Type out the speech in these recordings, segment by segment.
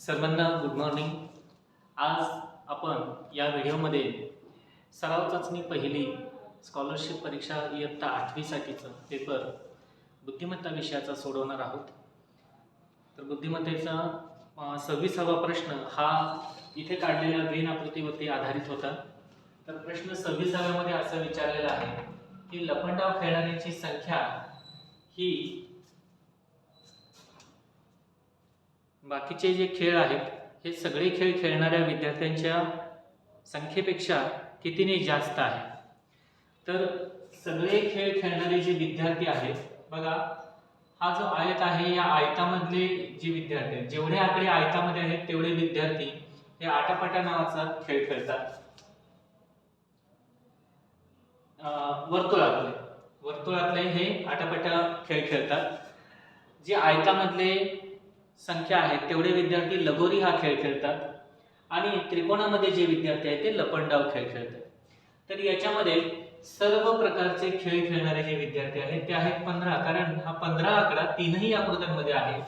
सर्वांना good morning. आज आपण या व्हिडिओमध्ये सराव चाचणी पहिली स्कॉलरशिप परीक्षा इयत्ता 8वीसाठीचं पेपर बुद्धिमत्ता विषयाचा सोडवणार आहोत. तर बुद्धिमत्तेचा 26वा प्रश्न हा इथे काढलेल्या ग्रीन आकृतीवरती आधारित होता. तर प्रश्न 26व्यामध्ये असं विचारलेला आहे की लपंडाव खेळणाऱ्यांची संख्या ही बाकीचे जे खेळ आहेत हे सगळे खेळ खेळणाऱ्या विद्यार्थ्यांच्या संख्येपेक्षा कितीने जास्त आहे. तर सगळे खेळ खेळणारे जे विद्यार्थी आहेत बघा, हा जो आयत आहे या आयतामधले जे विद्यार्थी आहेत, जेवढे आकडे आयतामध्ये आहेत तेवढे विद्यार्थी हे आटापाटा नावाचा खेळ खेळतात. वर्तुळातले हे आटापाटा खेळ खेळतात. जे आयतामधले संख्या आहेत तेवढे विद्यार्थी लगोरी हा खेळ खेळतात आणि त्रिकोणामध्ये जे विद्यार्थी आहेत ते लपंडाव खेळ खेळतात. तर याच्यामध्ये सर्व प्रकारचे खेळ खेळणारे जे विद्यार्थी आहेत ते आहेत 15, कारण हा 15 आकडा तीनही आकृत्यांमध्ये आहे.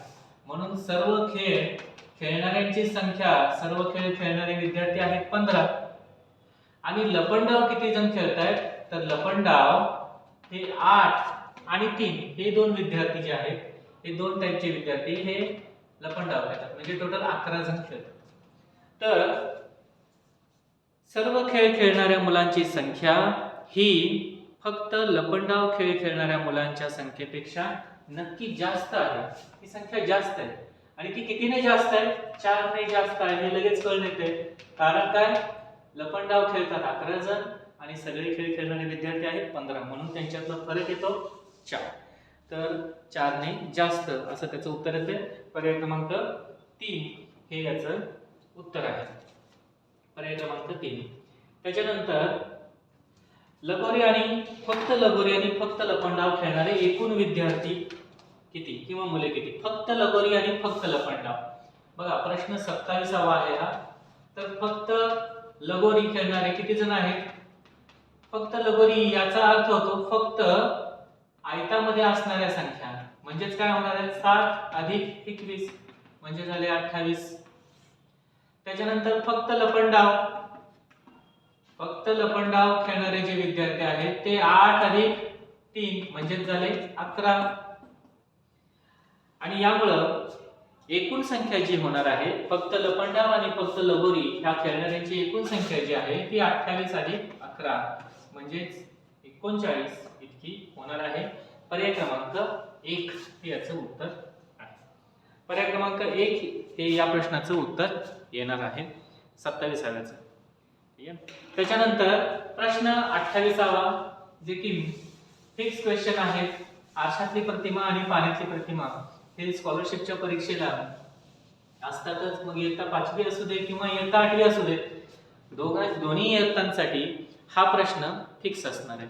म्हणून सर्व खेळ खेळणाऱ्यांची संख्या, सर्व खेळ खेळणारे विद्यार्थी आहेत 15. आणि लपंडाव किती जण खेळतायत, तर लपंडाव हे 8 आणि 3 हे दोन विद्यार्थी जे आहेत, हे दोन टाईपचे विद्यार्थी हे लपंडाव खेळतात, म्हणजे टोटल 11 जण खेळतात. तर सर्व खेळ खेळणाऱ्या मुलांची संख्या ही फक्त लपंडाव खेळ खेळणाऱ्या मुलांच्या संख्येपेक्षा नक्की जास्त आहे. ही संख्या जास्त आहे आणि ती कितीने जास्त आहे, 4 ने जास्त आहे. हे लगेच कळून येते, कारण काय, लपंडाव खेळतात 11 जण आणि सगळे खेळ खेळणारे विद्यार्थी आहेत 15, म्हणून त्यांच्यातला फरक येतो 4. तर 4 ने जास्त असं त्याचं उत्तर येते. पर्याय क्रमांक 3 हे याचं उत्तर आहे. पर्याय क्रमांक 3. त्याच्यानंतर लगोरी आणि फक्त लपंडाव खेळणारे एकूण विद्यार्थी किती किंवा मुले किती. फक्त लगोरी आणि फक्त लपंडाव. बघा प्रश्न 27वा आहे हा. तर फक्त लगोरी खेळणारे किती जण आहेत, फक्त लगोरी याचा अर्थ होतो फक्त आयतामध्ये असणाऱ्या संख्या, म्हणजेच काय होणार आहे, 7 अधिक 21 म्हणजे झाले 28. त्याच्यानंतर फक्त लपंडाव खेळणारे जे विद्यार्थी आहेत ते 8 अधिक 3 म्हणजे झाले 11. आणि यामुळं एकूण संख्या जी होणार आहे फक्त लपंडाव आणि फक्त लगोरी ह्या खेळणाऱ्यांची एकूण संख्या जी आहे ती 28 अधिक 11 म्हणजेच 39 इतकी होणार आहे. पर्याय क्रमांक 1 हे याचं उत्तर आहे. पर्याय क्रमांक 1 हे या प्रश्नाचं उत्तर येणार आहे 27व्याचं. त्याच्यानंतर प्रश्न 28वा जे की फिक्स क्वेश्चन आहेत. आरशातली प्रतिमा आणि पाण्यातली प्रतिमा हे स्कॉलरशिपच्या परीक्षेला असतातच. मग इयत्ता 5वी असू दे किंवा इयत्ता 8वी असू दे, दोन्ही इयत्तांसाठी हा प्रश्न फिक्स असणार आहे.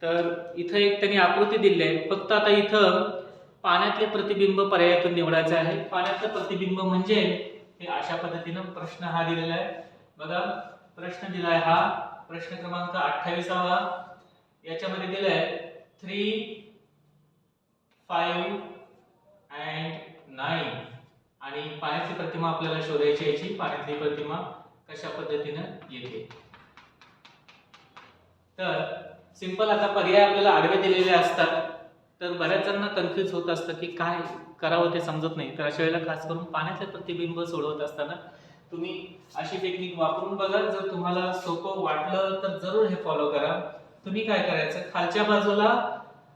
तर इथं एक त्यांनी आकृती दिली आहे. फक्त आता इथं पाण्यातले प्रतिबिंब पर्यायातून निवडायचे आहे. पाण्यातलं प्रतिबिंब म्हणजे हे अशा पद्धतीनं प्रश्न हा दिलेला आहे. बघा प्रश्न दिलाय हा प्रश्न क्रमांक 28वा. याच्यामध्ये दिलाय 3, 5 and 9 आणि पाण्यातली प्रतिमा आपल्याला शोधायची. याची पाण्यातली प्रतिमा कशा पद्धतीनं येते. तर सिंपल आता पर्याय आपल्याला आडवे दिलेले असतात, तर बऱ्याच जणांना कन्फ्यूज होत असतं की काय करावं ते समजत नाही. तर अशा वेळेला खास करून पाण्याचे प्रतिबिंब सोडवत असताना तुम्ही अशी टेक्निक वापरून बघा. जर तुम्हाला सोपं वाटलं तर जरूर हे फॉलो करा. तुम्ही काय करायचं, खालच्या बाजूला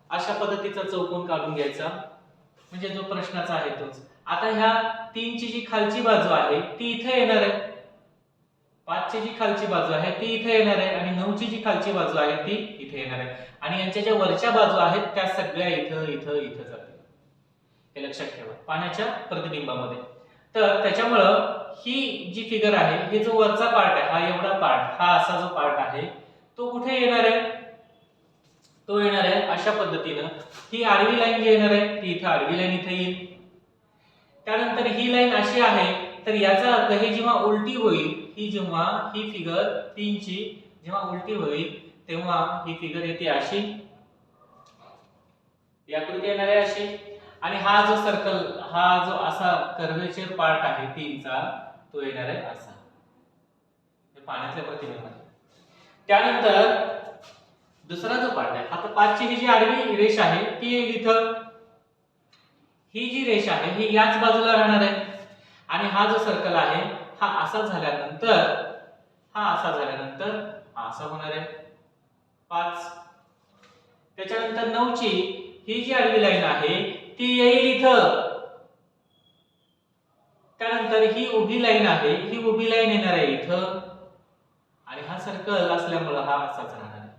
अशा पद्धतीचा चौकोन काढून घ्यायचा, म्हणजे जो प्रश्नाचा आहे तोच. आता ह्या 3ची जी खालची बाजू आहे ती इथे येणार आहे, 5ची जी खालची बाजू आहे ती इथे येणार आहे आणि 9ची जी खालची बाजू आहे ती इथे येणार आहे. आणि यांच्या ज्या वरच्या बाजू आहेत त्या सगळ्या इथं जातील. हे लक्षात ठेवा पाण्याच्या प्रतिबिंबामध्ये. तर त्याच्यामुळं ही जी फिगर आहे, हे जो वरचा पार्ट आहे, हा एवढा पार्ट, हा असा जो पार्ट आहे तो कुठे येणार आहे, तो येणार आहे अशा पद्धतीनं. ही आडवी लाईन जी येणार आहे ती इथं आडवी लाईन इथे येईल. त्यानंतर ही लाईन अशी आहे, तर याचा अर्थ हे जेव्हा उलटी होईल, जेव्हा ही फिगर 3ची जेव्हा उलटी होईल तेव्हा ही फिगर येते अशी, ही आकृती येणार आहे अशी. आणि हा जो सर्कल, हा जो असा कर्वेचर पार्ट आहे 3चा, तो येणार आहे असा पाण्यातल्या प्रतिमेमध्ये. त्यानंतर दुसरा जो पार्ट आहे, आता 5ची ही जी आडवी रेष आहे ती येईल इथं. ही जी रेष आहे ही याच बाजूला राहणार आहे आणि हा जो सर्कल आहे हा असा झाल्यानंतर, हा असा होणार आहे 5. त्याच्यानंतर 9ची ही जी आडवी लाईन आहे ती येईल इथं. त्यानंतर ही उभी लाईन आहे, ही उभी लाईन येणार आहे इथं आणि हा सर्कल असल्यामुळे हा असाच राहणार आहे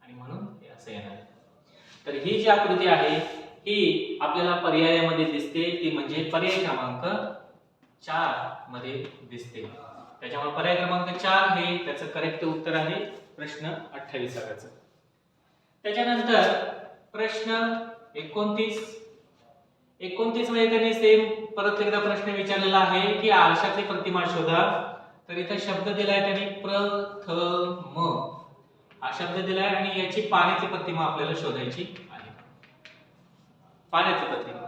आणि म्हणून हे असं येणार आहे. तर ही जी आकृती आहे ही आपल्याला पर्यायामध्ये दिसते, ती म्हणजे पर्याय क्रमांक 4 मध्ये दिसते. त्याच्यामुळे पर्याय क्रमांक 4 हे त्याचं करेक्ट उत्तर आहे प्रश्न 28चा. त्याच्यानंतर प्रश्न 29 मध्ये त्यांनी सेम परत एकदा प्रश्न विचारलेला आहे की आरशातली प्रतिमा शोधा. तर इथं शब्द दिलाय त्यांनी प्रथम, हा शब्द दिलाय आणि याची पाण्याची प्रतिमा आपल्याला शोधायची आहे. पाण्याची प्रतिमा.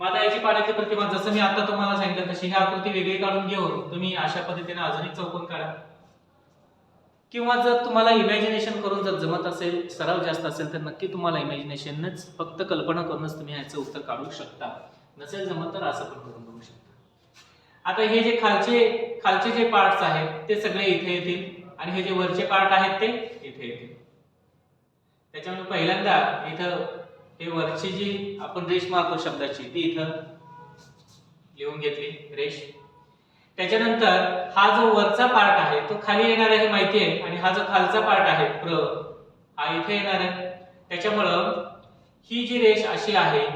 मग आता याची पाण्याची प्रतिमा जसं मी आता तुम्हाला सांगितलं तशी ही आकृती वेगळी काढून घेऊन तुम्ही अशा पद्धतीने अजून एक चौकोन काढा. किंवा जर तुम्हाला इमॅजिनेशन करून जर जमत असेल, सराव जास्त असेल तर नक्की तुम्हाला इमॅजिनेशनच फक्त कल्पना करूनच तुम्ही याचं उत्तर काढू शकता. नसेल जमत तर असं पण करून बघू शकता. आता हे जे खालचे जे पार्ट्स आहेत ते सगळे इथे येतील आणि हे जे वरचे पार्ट आहेत ते इथे येतील. त्याच्यामुळे पहिल्यांदा इथं हे वरची जी आपण रेष मारतो शब्दाची ती इथं लिहून घेतली रेष. त्याच्यानंतर हा जो वरचा पार्ट आहे तो खाली येणार आहे माहिती आहे आणि हा जो खालचा पार्ट आहे हा इथे येणार आहे. त्याच्यामुळं ही जी रेष अशी आहे,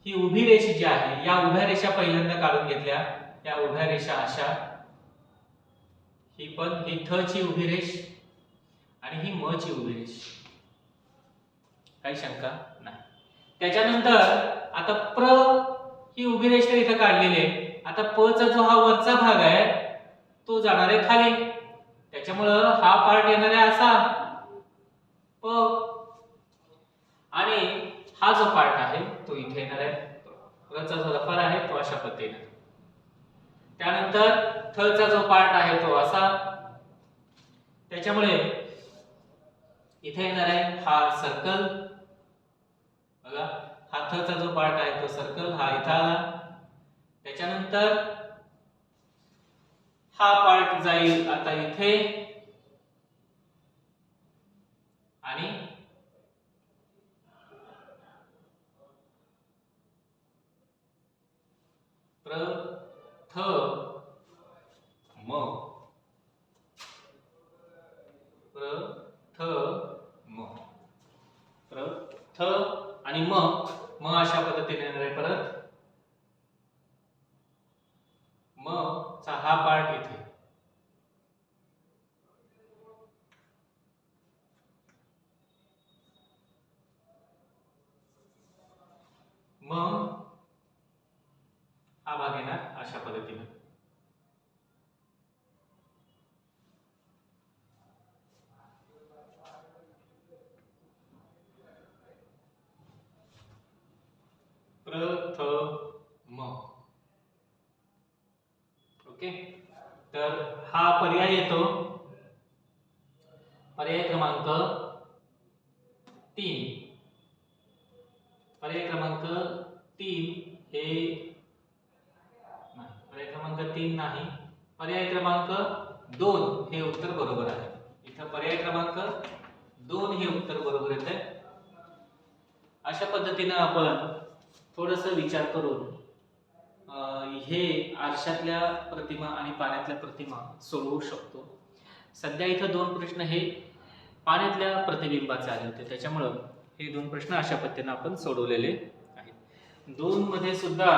ही उभी रेष जी आहे, या उभ्या रेषा पहिल्यांदा काढून घेतल्या. या उभ्या रेषा अशा, ही पण ही थ ची उभी रेष आणि ही म ची उभी रेष. काही शंका नाही. त्याच्यानंतर आता ही उभी रेष तर इथं काढलेली आहे. आता प चा जो हा वरचा भाग आहे तो जाणार आहे खाली. त्याच्यामुळं हा पार्ट येणार आहे असा प आणि हा जो पार्ट आहे तो इथे येणार आहे. र चा जो लफर आहे तो अशा पद्धतीने. त्यानंतर थ चा जो पार्ट आहे तो असा. त्याच्यामुळे इथे येणार आहे हा सर्कल. बघा, हा थ चा जो पार्ट आहे तो सर्कल हा इथे आला. त्याच्यानंतर हा पार्ट जाईल आता इथे आणि प्रथ आणि म अशा पद्धतीने येणार आहे. परत म चा हा पार्ट इथे. मग हा भाग येणार अशा पद्धतीने. प्रथम. ओके, तर हा पर्याय येतो पर्याय क्रमांक 3. पर्याय क्रमांक 3 हे नाही, पर्याय क्रमांक 3 नाही, पर्याय क्रमांक 2 हे उत्तर बरोबर आहे. इथं पर्याय क्रमांक 2 हे उत्तर बरोबर येते. अशा पद्धतीने आपण थोडस विचार करून हे आरशातल्या प्रतिमा आणि पाण्यातल्या प्रतिमा सोडवू शकतो. सध्या इथं 2 प्रश्न हे पाण्यातल्या प्रतिबिंबाचे आले होते, त्याच्यामुळं हे 2 प्रश्न अशा पद्धतीने आपण सोडवलेले आहेत. 2 मध्ये सुद्धा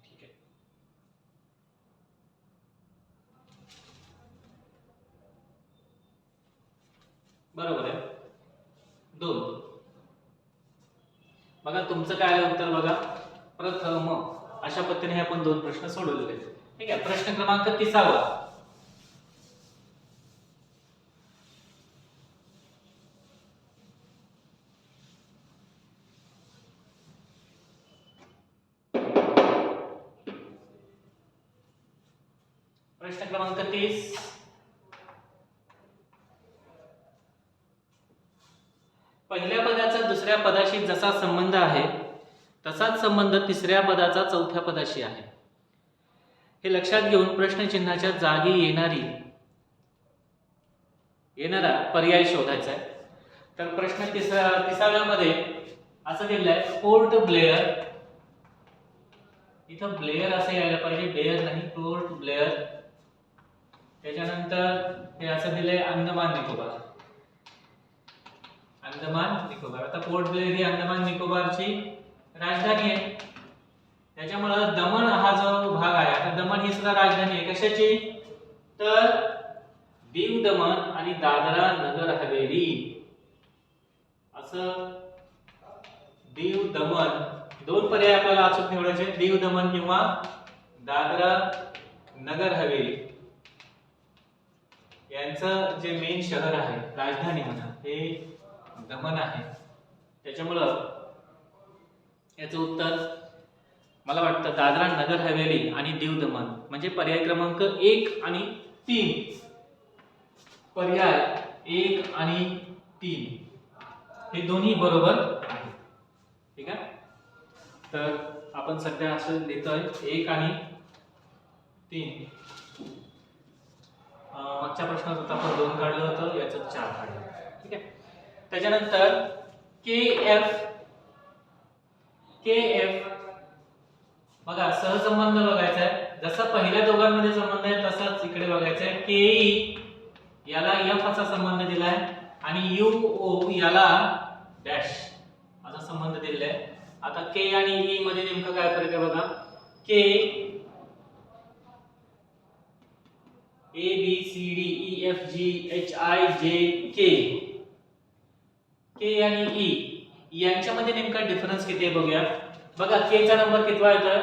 ठीक आहे, बरोबर आहे 2. बघा तुमचं काय आहे उत्तर बघा, प्रथम. अशा पद्धतीने आपण 2 प्रश्न सोडवलेले आहेत. ठीक आहे. प्रश्न क्रमांक 30. प्रश्न क्रमांक 30. पहिल्या पदाचा दुसऱ्या पदाशी जसा संबंध आहे तसाच संबंध तिसऱ्या पदाचा चौथ्या पदाशी आहे. हे लक्षात घेऊन प्रश्नचिन्हाच्या जागी येणारा पर्याय शोधायचा आहे. तर प्रश्न 30व्यामध्ये असं दिलेलं आहे, पोर्ट ब्लेअर. इथं ब्लेअर असं यायला पाहिजे, बेअर नाही, पोर्ट ब्लेअर. त्याच्यानंतर हे असं दिलंय अंदमान निकोबार. अंदमान निकोबार. आता पोर्ट ब्लेअर ही अंदमान निकोबारची राजधानी आहे. त्याच्यामुळं दमण हा जो भाग आहे, आता दमण ही सुद्धा राजधानी आहे. कशाची? तर दीव दमण आणि दादरा नगर हवेली. असं दीव दमण, दोन पर्याय आपल्याला अचूक निवडायचे, दीव दमण किंवा दादरा नगर हवेली. यांचं जे मेन शहर आहे, राजधानी म्हणा, हे दमण आहे. त्याच्यामुळं याचं उत्तर मला वाटतं दादरा नगर हवेली आणि दीव दमण म्हणजे पर्याय क्रमांक 1 आणि 3. पर्याय 1 आणि 3 हे दोन्ही बरोबर आहे. ठीक आहे. तर आपण सध्या असं देतोय 1 आणि 3. मागच्या प्रश्नात होता आपण 2 काढलं होतं, याचं 4 काढलं. ठीक आहे. त्याच्यानंतर KF बघा, सहसंबंध बघायचा आहे. जसा पहिल्या दोघांमध्ये संबंध आहे तसाच इकडे बघायचा आहे. KE याला F असा संबंध दिलाय आणि UO याला डॅश असा संबंध दिलेला आहे. आता K आणि E मध्ये नेमकं काय फरक आहे बघा. K A B C D E F G H I J K. K आणि E यांच्यामध्ये नेमका डिफरन्स किती आहे बघूया. बघा, K चा नंबर कितवा येतोय?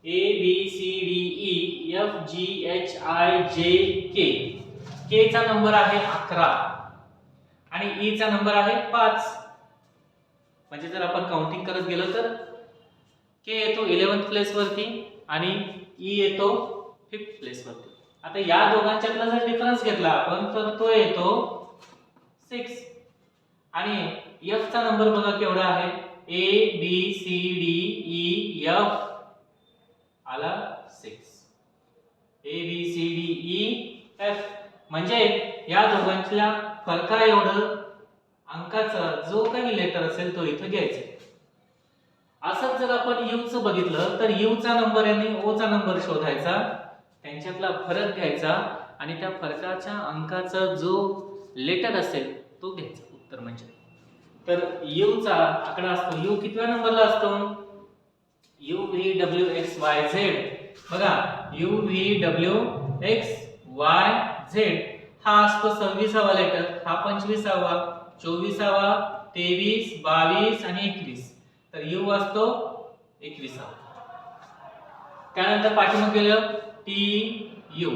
A B C D E F G H I J K. K चा नंबर आहे 11 आणि E चा नंबर आहे 5. म्हणजे जर आपण काउंटिंग करत गेलो तर K येतो 11th प्लेस वरती आणि E येतो 5th प्लेस वरती. आता या दोघांच्यातला जर डिफरन्स घेतला आपण तर तो येतो 6 आणि F चा नंबर बघा केवढा आहे. A B C D E F आला 6. A B C D E F म्हणजे या दोघांच्या फरका एवढं अंकाचा जो काही लेटर असेल तो इथं घ्यायचा. असंच जर आपण U चं बघितलं तर U चा नंबर आणि O चा नंबर शोधायचा, त्यांच्यातला फरक घ्यायचा आणि त्या फरकाच्या अंकाचा जो लेटर असेल तो घ्यायचा उत्तर म्हणजे. तर U चा आकडा असतो, U कितव्या नंबरला असतो? U V W X Y Z. बघा, U V W X Y Z हा असतो 26वा लेटर, हा 25वा, 24वा, 23, 22 आणि 21. तर U असतो 21वा. त्यानंतर पाठीमागे गेलं T U,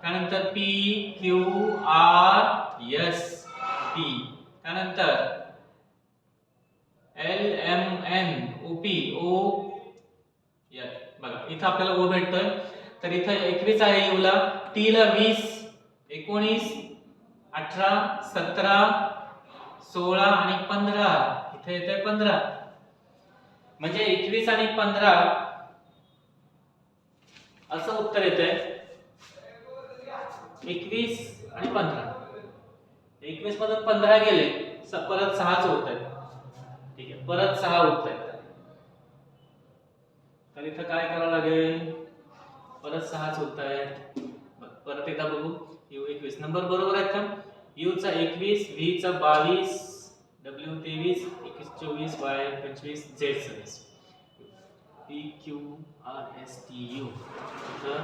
त्यानंतर P Q R S T, त्यानंतर L M N O P O या. बघा, इथं आपल्याला O भेटतोय. तर इथं 21 आहे U ला, T ला 20, 19, 18, 17, 16 आणि 15. इथे येते 15. म्हणजे 21 आणि 15 असं उत्तर येतंय. 21 आणि 15. 21 मधून 15 गेले, परत 6च उरतायत. ठीक आहे, परत 6 उरतायत. तर इथं काय करावं लागेल? परत 6च उरतायत. परत एकदा बघू. U 21 नंबर बरोबर आहेत का? U चा 21, V चा 22, W 23, X 24, Y 25, Z 26. P Q R S T U तर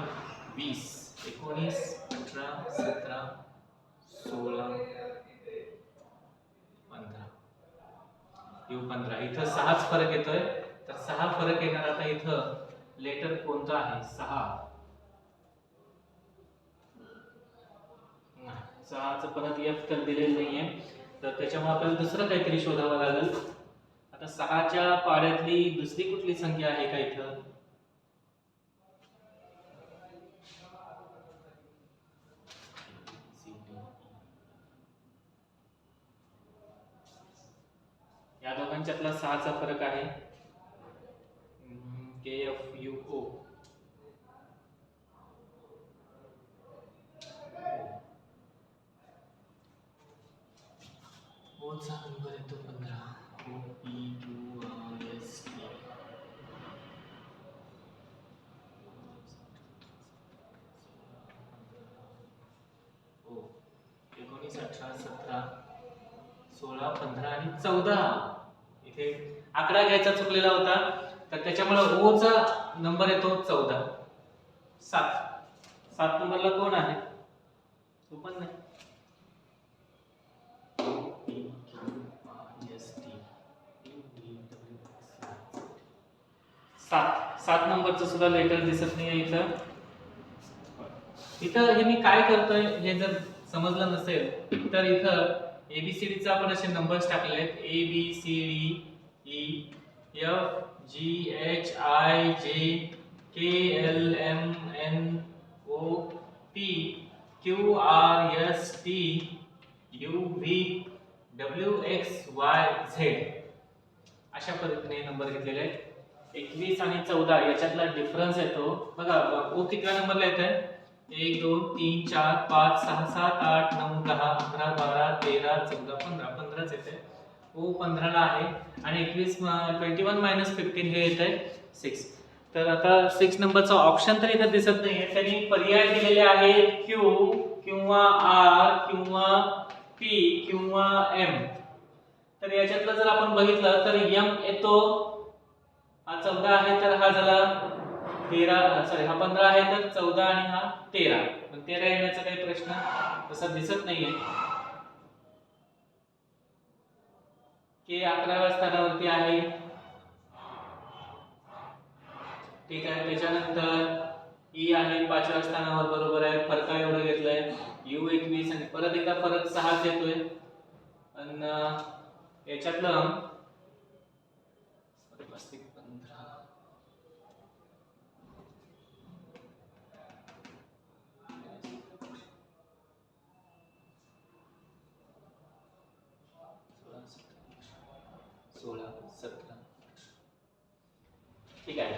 20, 19, 18, 17, 16, 15. U 15. इथं 6च फरक येतोय. तर 6 फरक येणार. आता इथं लेटर कोणतं आहे? 6. 6चं परत F तर दिलेलं नाहीये, तर त्याच्यामुळे आपल्याला दुसरं काहीतरी शोधावं लागेल. आता 6च्या पाड्यातली दुसरी कुठली संख्या आहे का इथं? दोघांच्यातला 6चा फरक आहे KFUO. ओचा नंबर येतो 15 OPQRST. ओ 19 18 17 16 15 आणि 14. इथे आकडा घ्यायचा चुकलेला होता तर त्याच्यामुळे ओ चा नंबर येतो 14. 7 नंबरला कोण आहे? तो पण नाही. सात नंबरचं सुद्धा लेटर दिसत नाही इथं. इथं हे मी काय करतोय हे जर समजलं नसेल तर इथं ABCD चा आपण असे नंबर्स टाकले आहेत ABCDEFGHIJKLMNOPQRSTUVWXYZ अशा पद्धतीने नंबर घेतलेले आहेत. 21 आणि 14 याच्यातला डिफरन्स येतो बघा. ओ कितव्या नंबरला येत आहे? 1 2 3 4 5 6 7 8 9 10 11 12 13 14 15 15च येते. ओ 15 ला आहे आणि 21 21 - 15 हे येत आहे 6. तर आता 6 नंबरचा ऑप्शन तर इथे दिसत नाहीये. त्यांनी पर्याय दिलेले आहेत Q किंवा R किंवा P किंवा M. तर याच्यातलं जर आपण बघितलं तर M येतो. हा 14 आहे तर हा झाला 13 सॉरी हा 15 आहे तर 14 आणि हा 13. पण 13 येण्याचा काही प्रश्न तसा दिसत नाहीये. के 11व्या स्थानावरती आहे. ठीक आहे. त्याच्यानंतर ई आहे 5व्या स्थानावर बरोबर आहे. फरक एवढं घेतलंय. यू 21 आणि परत एकदा फरक 6 येतोय. आणि याच्यातलं 16 17 ठीक आहे.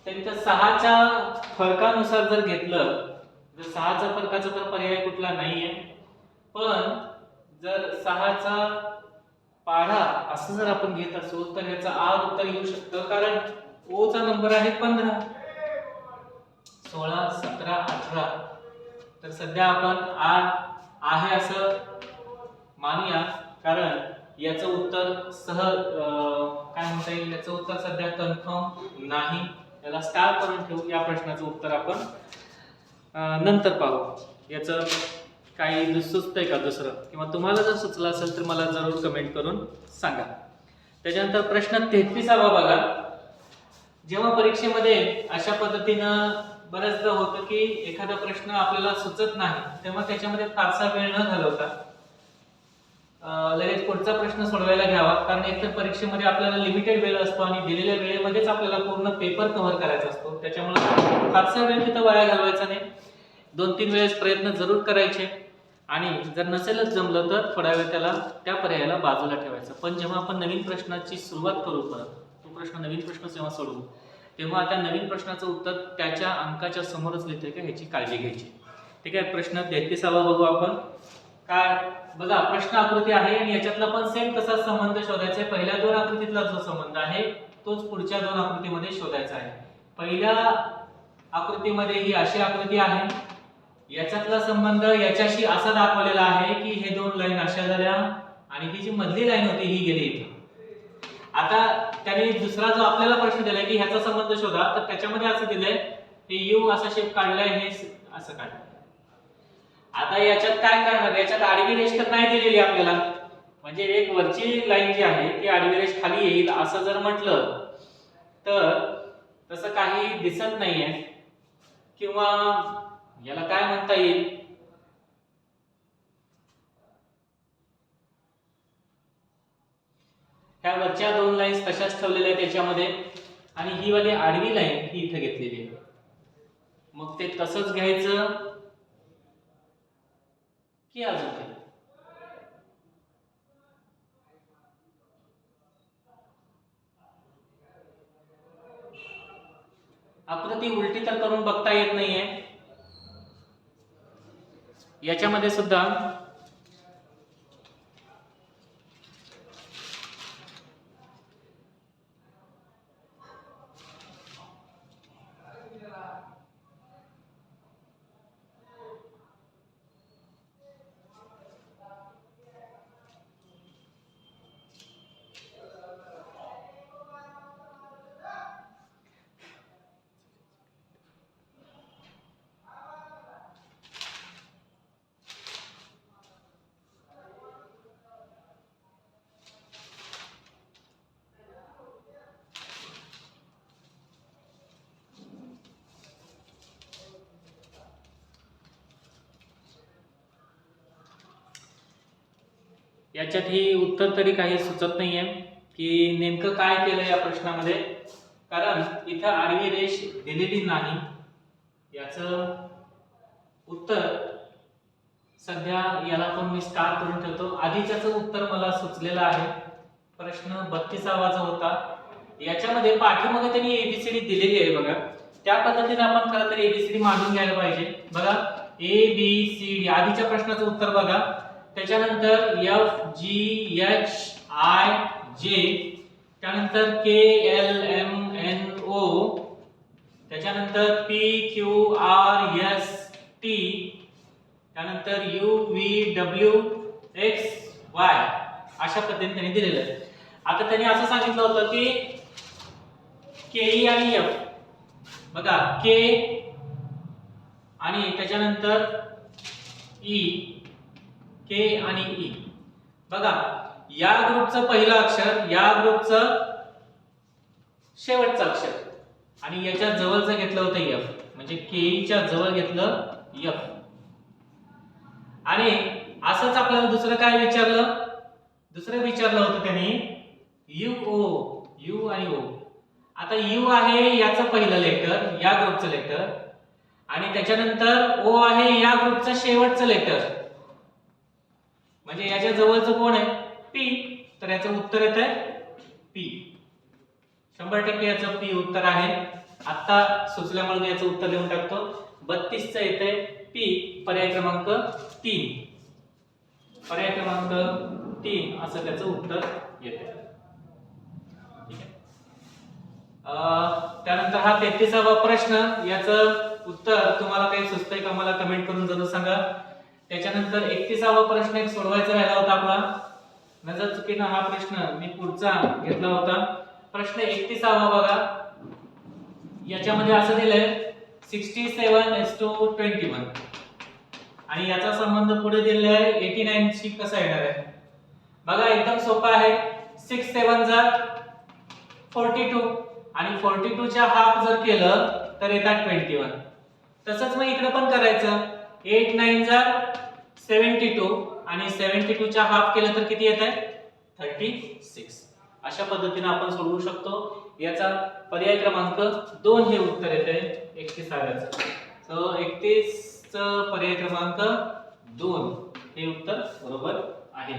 तर इथं 6च्या फरकानुसार जर घेतलं तर 6च्या फरकाचा तर पर्याय कुठला नाहीये. पण जर 6चा पाढा असं जर आपण घेत असू तर याचा आर उत्तर येऊ शकतं. कारण ओ चा नंबर आहे 15 16 17 18. तर सध्या आपण आर आहे असं मानूया. कारण याचं उत्तर काय म्हणता येईल, याचं उत्तर सध्या कन्फर्म नाही. याला स्टार करून ठेवू. या प्रश्नाचं उत्तर आपण नंतर पाहू. याचं काही सुचतंय का दुसरं, किंवा तुम्हाला जर सुचलं असेल तर मला जरूर कमेंट करून सांगा. त्याच्यानंतर प्रश्न 33 बघा. जेव्हा परीक्षेमध्ये अशा पद्धतीनं बऱ्याचदा होतं की एखादा प्रश्न आपल्याला सुचत नाही तेव्हा त्याच्यामध्ये फारसा वेळ न घालवता लगेच पुढचा प्रश्न सोडवायला घ्यावा. कारण एकतर परीक्षेमध्ये आपल्याला लिमिटेड वेळ असतो आणि दिलेल्या वेळेमध्येच आपल्याला पूर्ण पेपर कव्हर करायचा असतो. त्याच्यामुळे फारसा वेळ तिथं वाया घालवायचा नाही. 2-3 वेळेस प्रयत्न जरूर करायचे आणि जर नसेलच जमलं तर थोडा वेळ त्याला त्या पर्यायाला बाजूला ठेवायचं. पण जेव्हा आपण नवीन प्रश्नाची सुरुवात करू, परत तो प्रश्न नवीन प्रश्न जेव्हा सोडवू तेव्हा त्या नवीन प्रश्नाचं उत्तर त्याच्या अंकाच्या समोरच लिहितंय का ह्याची काळजी घ्यायची. ठीक आहे. प्रश्न 33 बघू आपण. काय बघा, प्रश्न आकृती आहे आणि याच्यातला पण सेम तसाच संबंध शोधायचा आहे. पहिल्या 2 आकृतीतला जो संबंध आहे तोच पुढच्या 2 आकृतीमध्ये शोधायचा आहे. पहिल्या आकृतीमध्ये ही अशी आकृती आहे. याच्यातला संबंध याच्याशी असा दाखवलेला आहे की हे 2 लाईन अशा झाल्या आणि ही जी मधली लाईन होती ही गेली इथे. आता त्याने दुसरा जो आपल्याला प्रश्न दिलाय की ह्याचा संबंध शोधा, तर त्याच्यामध्ये असं दिलंय हे यू असा शेप काढलाय, हे असं काढलंय. आता याच्यात काय करणार, याच्यात आडवी रेष तर नाही दिलेली आपल्याला. म्हणजे एक वरची लाईन जी आहे ती आडवी रेष खाली येईल असं जर म्हटलं तर तसं काही दिसत नाहीये. किंवा याला काय म्हणता येईल, ह्या वरच्या 2 लाईन्स तशाच ठेवलेल्या आहेत त्याच्यामध्ये आणि ही वाली आडवी लाईन ही इथे घेतलेली आहे. मग ते तसंच घ्यायचं की अजून काही. आकृती उलटी तर करून बघता येत नाहीये. याच्यामध्ये सुद्धा याच्यात ही उत्तर तरी काही सुचत नाहीये की नेमकं काय केलं या प्रश्नामध्ये, कारण इथं आडवी रेष दिलेली नाही. याचं उत्तर सध्या याला पण मी स्टार करून ठेवतो. आधीच्याचं उत्तर मला सुचलेलं आहे. प्रश्न 32वा जो होता याच्यामध्ये पाठीमागे त्यांनी एबीसीडी दिलेली आहे बघा. त्या पद्धतीने आपण खरं तर एबीसीडी मांडून घ्यायला पाहिजे. बघा ए बी सी डी आधीच्या प्रश्नाचं उत्तर बघा. त्याच्यानंतर F G H I J, त्यानंतर K L M N O, त्याच्यानंतर P Q R S T, त्यानंतर U V W X Y अशा पद्धतीने त्यांनी दिलेलं आहे. आता त्यांनी असं सांगितलं होतं की के आणि एफ बघा, के आणि त्याच्यानंतर ई, के आणि ई बघा, या ग्रुपचं पहिलं अक्षर, या ग्रुपचं शेवटचं अक्षर आणि याच्या जवळचं घेतलं होतं एफ, म्हणजे के च्या जवळ घेतलं एफ. आणि असंच आपल्याला दुसरं काय विचारलं, दुसरं विचारलं होतं त्यांनी यू ओ, यू आणि ओ. आता यू आहे याचं पहिलं लेटर, या ग्रुपचं लेटर, आणि त्याच्यानंतर ओ आहे या ग्रुपचं शेवटचं लेटर, म्हणजे याच्या जवळचं कोण आहे पी, तर याचं उत्तर येत आहे पी. 100% याचं पी उत्तर आहे. आता सुचल्यामुळे मी याचं उत्तर लिहून टाकतो. 32 चं येते पी, पर्याय क्रमांक 3, पर्याय क्रमांक 3 असं त्याचं उत्तर येते. ठीक आहे. त्यानंतर हा 33वा प्रश्न, याचं उत्तर तुम्हाला काही सुचतंय का मला कमेंट करून जरूर सांगा. त्याच्यानंतर 31वा प्रश्न एक सोडवायचा राहिला होता आपला, नजर चुकीनं हा प्रश्न मी पुढचा घेतला होता. प्रश्न 31वा बघा, याच्यामध्ये असं दिलंय 67:21 आणि याचा संबंध पुढे दिलेला आहे 89 शी कसा येणार आहे. बघा एकदम सोपा आहे. 6 7 जा 42 आणि 42 च्या हाफ जर केलं तर येतात 21. तसंच मग इकडे पण करायचं. 8 9 जा 72 आणि 72 च्या हाफ केलं तर किती येत आहे 36. अशा पद्धतीने आपण सोडवू शकतो. याचा पर्याय क्रमांक 2 हे उत्तर येते 31चं. सो 31 चं पर्याय क्रमांक 2 हे उत्तर बरोबर आहे.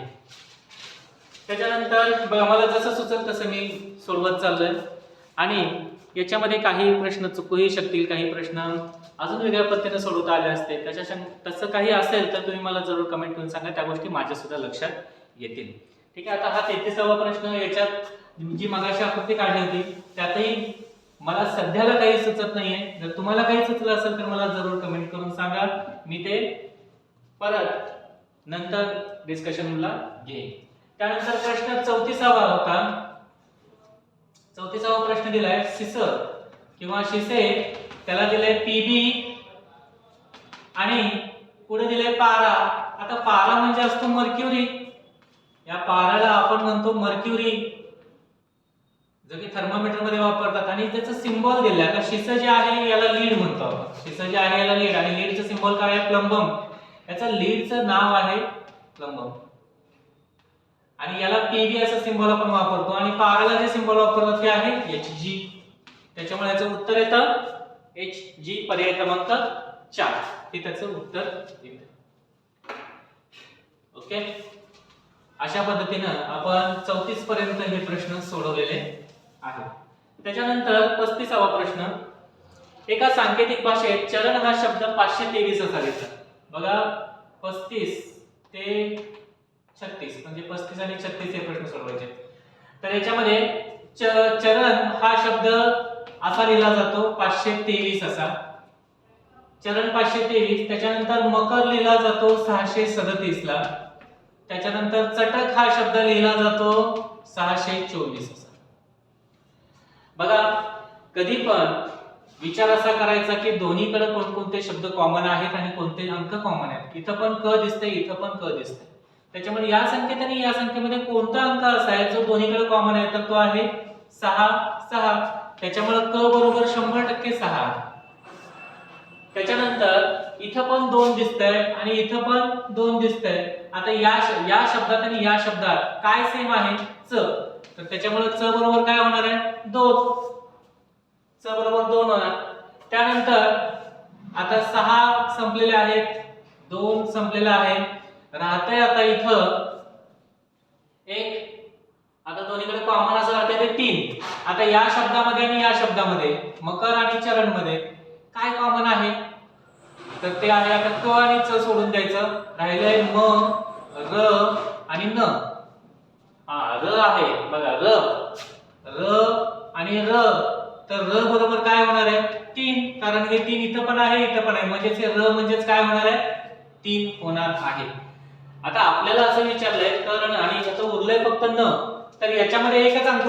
त्याच्यानंतर बघा मला जसं सुचल तसं मी सोडवत चाललोय आणि याच्यामध्ये काही प्रश्न चुकूही शकतील, काही प्रश्न अजून वेगळ्या पद्धतीने सोडवता आले असते. त्याच्या तसं काही असेल तर तुम्ही मला जरूर कमेंट करून सांगा, त्या गोष्टी माझ्या सुद्धा लक्षात येतील. ठीक आहे. आता हा 33वा प्रश्न, याच्यात जी मगाशी आकृती काढली होती त्यातही मला सध्याला काही सुचत नाहीये. जर तुम्हाला काही सुचलं असेल तर मला जरूर कमेंट करून सांगा, मी ते परत नंतर डिस्कशनला घेईन. त्यानंतर प्रश्न 34वा होता. 34वा प्रश्न दिलाय सिसर किंवा शिसे, त्याला दिलाय पीबी आणि पुढे दिलाय पारा. आता पारा म्हणजे असतो मर्क्युरी, या पाराला आपण म्हणतो मर्क्युरी, जो की थर्मामीटर मध्ये वापरतात आणि त्याचं सिंबल दिलंय. आता शिसे जे आहे याला लीड म्हणतो आपण, शिसे जे आहे याला लीड, आणि लीडचं सिंबल काय आहे प्लंबम. याचं लीडचं नाव आहे प्लंबम आणि याला पीबी असं सिंबल आपण वापरतो आणि पाराला जे सिंबल वापरतात ते आहे Hg. त्याच्यामुळे याचं उत्तर येतं Hg, पर्याय क्रमांक 4 हे त्याचं उत्तर येतं. ओके. अशा पद्धतीनं आपण 34 पर्यंत हे प्रश्न सोडवलेले आहेत. त्याच्यानंतर 35वा प्रश्न, एका सांकेतिक भाषेत चरण हा शब्द 523 असा लिहितात. बघा 35 ते 36 म्हणजे 35 आणि 36 हे प्रश्न सोडवायचे. तर याच्यामध्ये चरण हा शब्द असा लिहिला जातो 523 असा. चरण 523. त्याच्यानंतर मकर लिहिला जातो 637 ला. त्याच्यानंतर चटक हा शब्द लिहिला जातो 624 असा. बघा कधी पण विचार असा करायचा की दोन्हीकडे कोणकोणते शब्द कॉमन आहेत आणि कोणते अंक कॉमन आहेत. इथं पण क दिसतंय, इथं पण क दिसतंय. त्याच्यामुळे या संख्येत आणि या संख्येमध्ये कोणता अंक असा आहे जो दोन्हीकडे कॉमन आहे, तर तो आहे 6 6. त्याच्यामुळे क बरोबर 100% 6. त्याच्यानंतर इथं पण 2 दिसतंय आणि इथं पण 2 दिसतंय. आता या शब्दात आणि या शब्दात काय सेम आहे? च. तर त्याच्यामुळे च बरोबर काय होणार आहे? 2. च बरोबर 2 होणार. त्यानंतर आता 6 संपलेले आहेत, 2 संपलेला आहे. राहतंय आता इथं एक. आता दोन्हीकडे कॉमन असं राहते ते 3. आता या शब्दामध्ये आणि या शब्दामध्ये मकर आणि चरण मध्ये काय कॉमन आहे? तर ते आहे आता क आणि च सोडून द्यायचं. राहिलंय म, र आणि न. र आहे बघा, र आणि र. तर र बरोबर काय होणार आहे? 3. कारण हे 3 इथं पण आहे, इथं पण आहे. म्हणजेच हे र म्हणजेच काय होणार आहे? 3 होणार आहे. आता आपल्याला असं विचारलंय करण आणि आता उरलंय फक्त न. तर याच्यामध्ये एकच अंक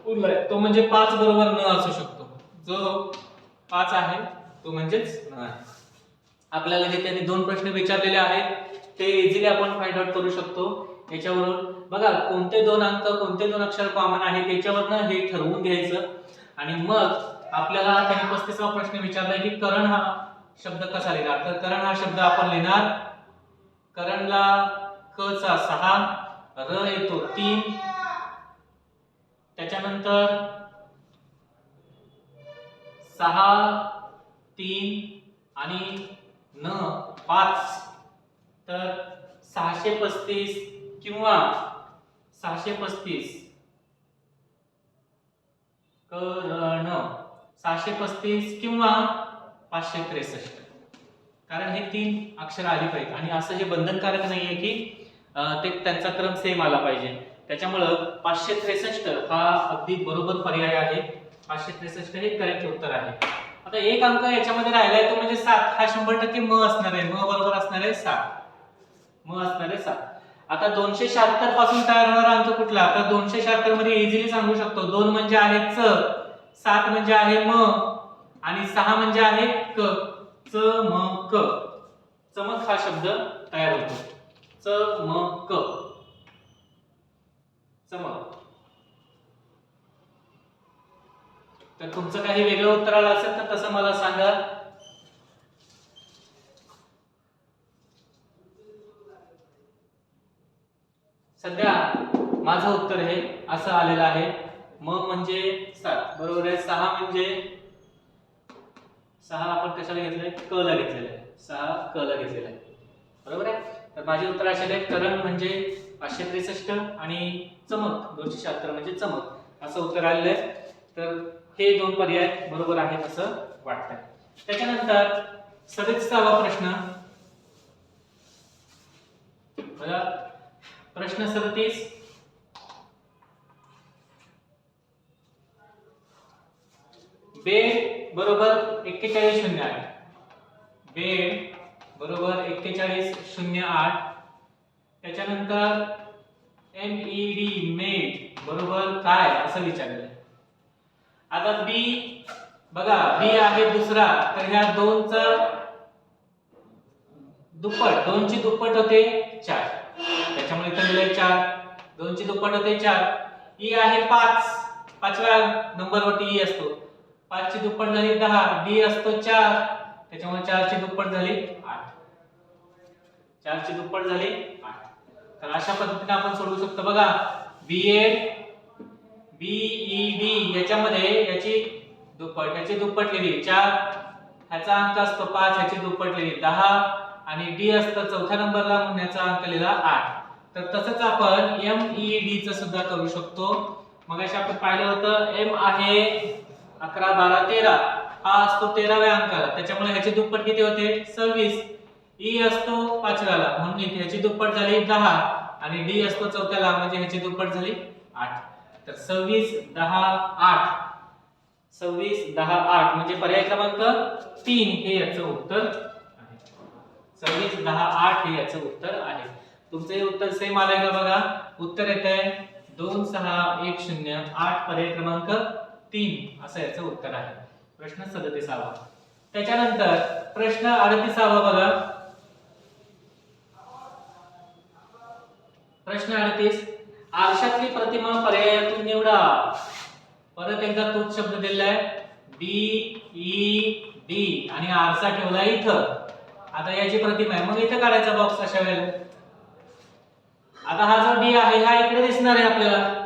उरलाय, तो म्हणजे 5 बरोबर न असू शकतो. जो 5 आहे तो म्हणजेच न आहे. आपल्याला जे त्यांनी 2 प्रश्न विचारलेले आहेत ते इझिली आपण फाइंड आउट करू शकतो. याच्यावरून बघा कोणते 2 अंक, कोणते 2 अक्षर कॉमन आहे त्याच्यावरनं हे ठरवून घ्यायचं. आणि मग आपल्याला त्यांनी 35वा प्रश्न विचारलाय की करण हा शब्द कसा लिहिणार. तर करण हा शब्द आपण लिहिणार, करणला क चा 6, र येतो 3, त्याच्यानंतर 6 3 आणि न 5. तर 635 किंवा 635 करण 635 किंवा 563. कारण हे 3 अक्षर आली पाहिजे आणि असं हे बंधनकारक नाहीये की ते त्यांचा क्रम सेम आला पाहिजे. त्याच्यामुळे 563 हा अगदी बरोबर पर्याय आहे. 563 हे करेक्ट उत्तर आहे. आता एक अंक याच्यामध्ये राहिलाय तो म्हणजे 7. हा 100% म असणार आहे. म बरोबर असणार आहे 7. म असणार आहे 7. आता 276 पासून तयार होणारा अंक कुठला? तर 276 मध्ये इझिली सांगू शकतो. 2 म्हणजे आहे च, 7 म्हणजे आहे म आणि 6 म्हणजे आहे क. चमक. चमक हा शब्द तयार होतो. चमक. चमक. तर तुमचं काही वेगळं उत्तर आलं असेल तर तसं मला सांगा. सध्या माझं उत्तर हे असं आलेलं आहे. म म्हणजे 7 बरोबर आहे. 6 म्हणजे 6 आपण कशाला घेतलंय? क ला घेतलेलं आहे. 6 क ला घेतलेलं आहे. बरोबर आहे. तर माझे उत्तर असे आहे करण म्हणजे 563 आणि चमक 276 म्हणजे चमक असं उत्तर आलेलं आहे. तर हे 2 पर्याय बरोबर आहेत असं वाटतंय. त्याच्यानंतर 37वा प्रश्न बघा. प्रश्न 37. बेड बरोबर 4108. बेड बरोबर 4108. त्याच्यानंतर MED मेड बरोबर काय असं विचारलंय. आता बी बघा, बी आहे दुसरा. तर ह्या 2चा दुप्पट, 2 ची दुप्पट होते 4. त्याच्यामुळे इथे लिहिलंय 4. 2 ची दुप्पट होते 4. ई आहे 5. 5व्या नंबरवरती ई असतो. 5 ची दुप्पट झाली 10. डी असतो 4. त्याच्यामुळे 4 ची दुप्पट झाली 8. 4 ची दुप्पट झाली 8. तर अशा पद्धतीने आपण सोडवू शकतो. बघा बीएड बीईडी याच्यामध्ये याची दुप्पट, याची दुप्पट लिहिली 4. ह्याचा अंक असतो 5. ह्याची दुप्पट लिहिली 10 आणि डी असतं चौथ्या नंबरला म्हणून याचा अंक लिहिला 8. तर तसंच आपण एमईडी चं सुद्धा करू शकतो. मग अशा आपण पाहिलं होतं एम आहे 11 12 13 हा असतो 13व्या अंकाला, त्याच्यामुळे ह्याची दुप्पट किती होते 26. ई असतो 5व्याला म्हणून इथे ह्याची दुप्पट झाली 10 आणि डी असतो 4थ्याला म्हणजे ह्याची दुप्पट झाली 8. तर 26 10 8 26 10 8 म्हणजे पर्याय क्रमांक 3 हे याचं उत्तर आहे. 26 10 8 हे याचं उत्तर आहे. तुमचं हे उत्तर सेम आलंय का बघा. उत्तर येतंय 2 6 1 0 8 पर्याय क्रमांक 3 असं याचं उत्तर आहे. प्रश्न 37वा. त्याच्यानंतर प्रश्न 38वा बघा. प्रश्न 38 आरशातली प्रतिमा पर्यायातून निवडा. परत एकदा तोच शब्द दिलाय बी ई डी आणि आरसा ठेवलाय इथं. आता याची प्रतिमा आहे मग इथं काढायचा बॉक्स अशा वेळेला. आता हा जो डी आहे हा इकडे दिसणार आहे आपल्याला.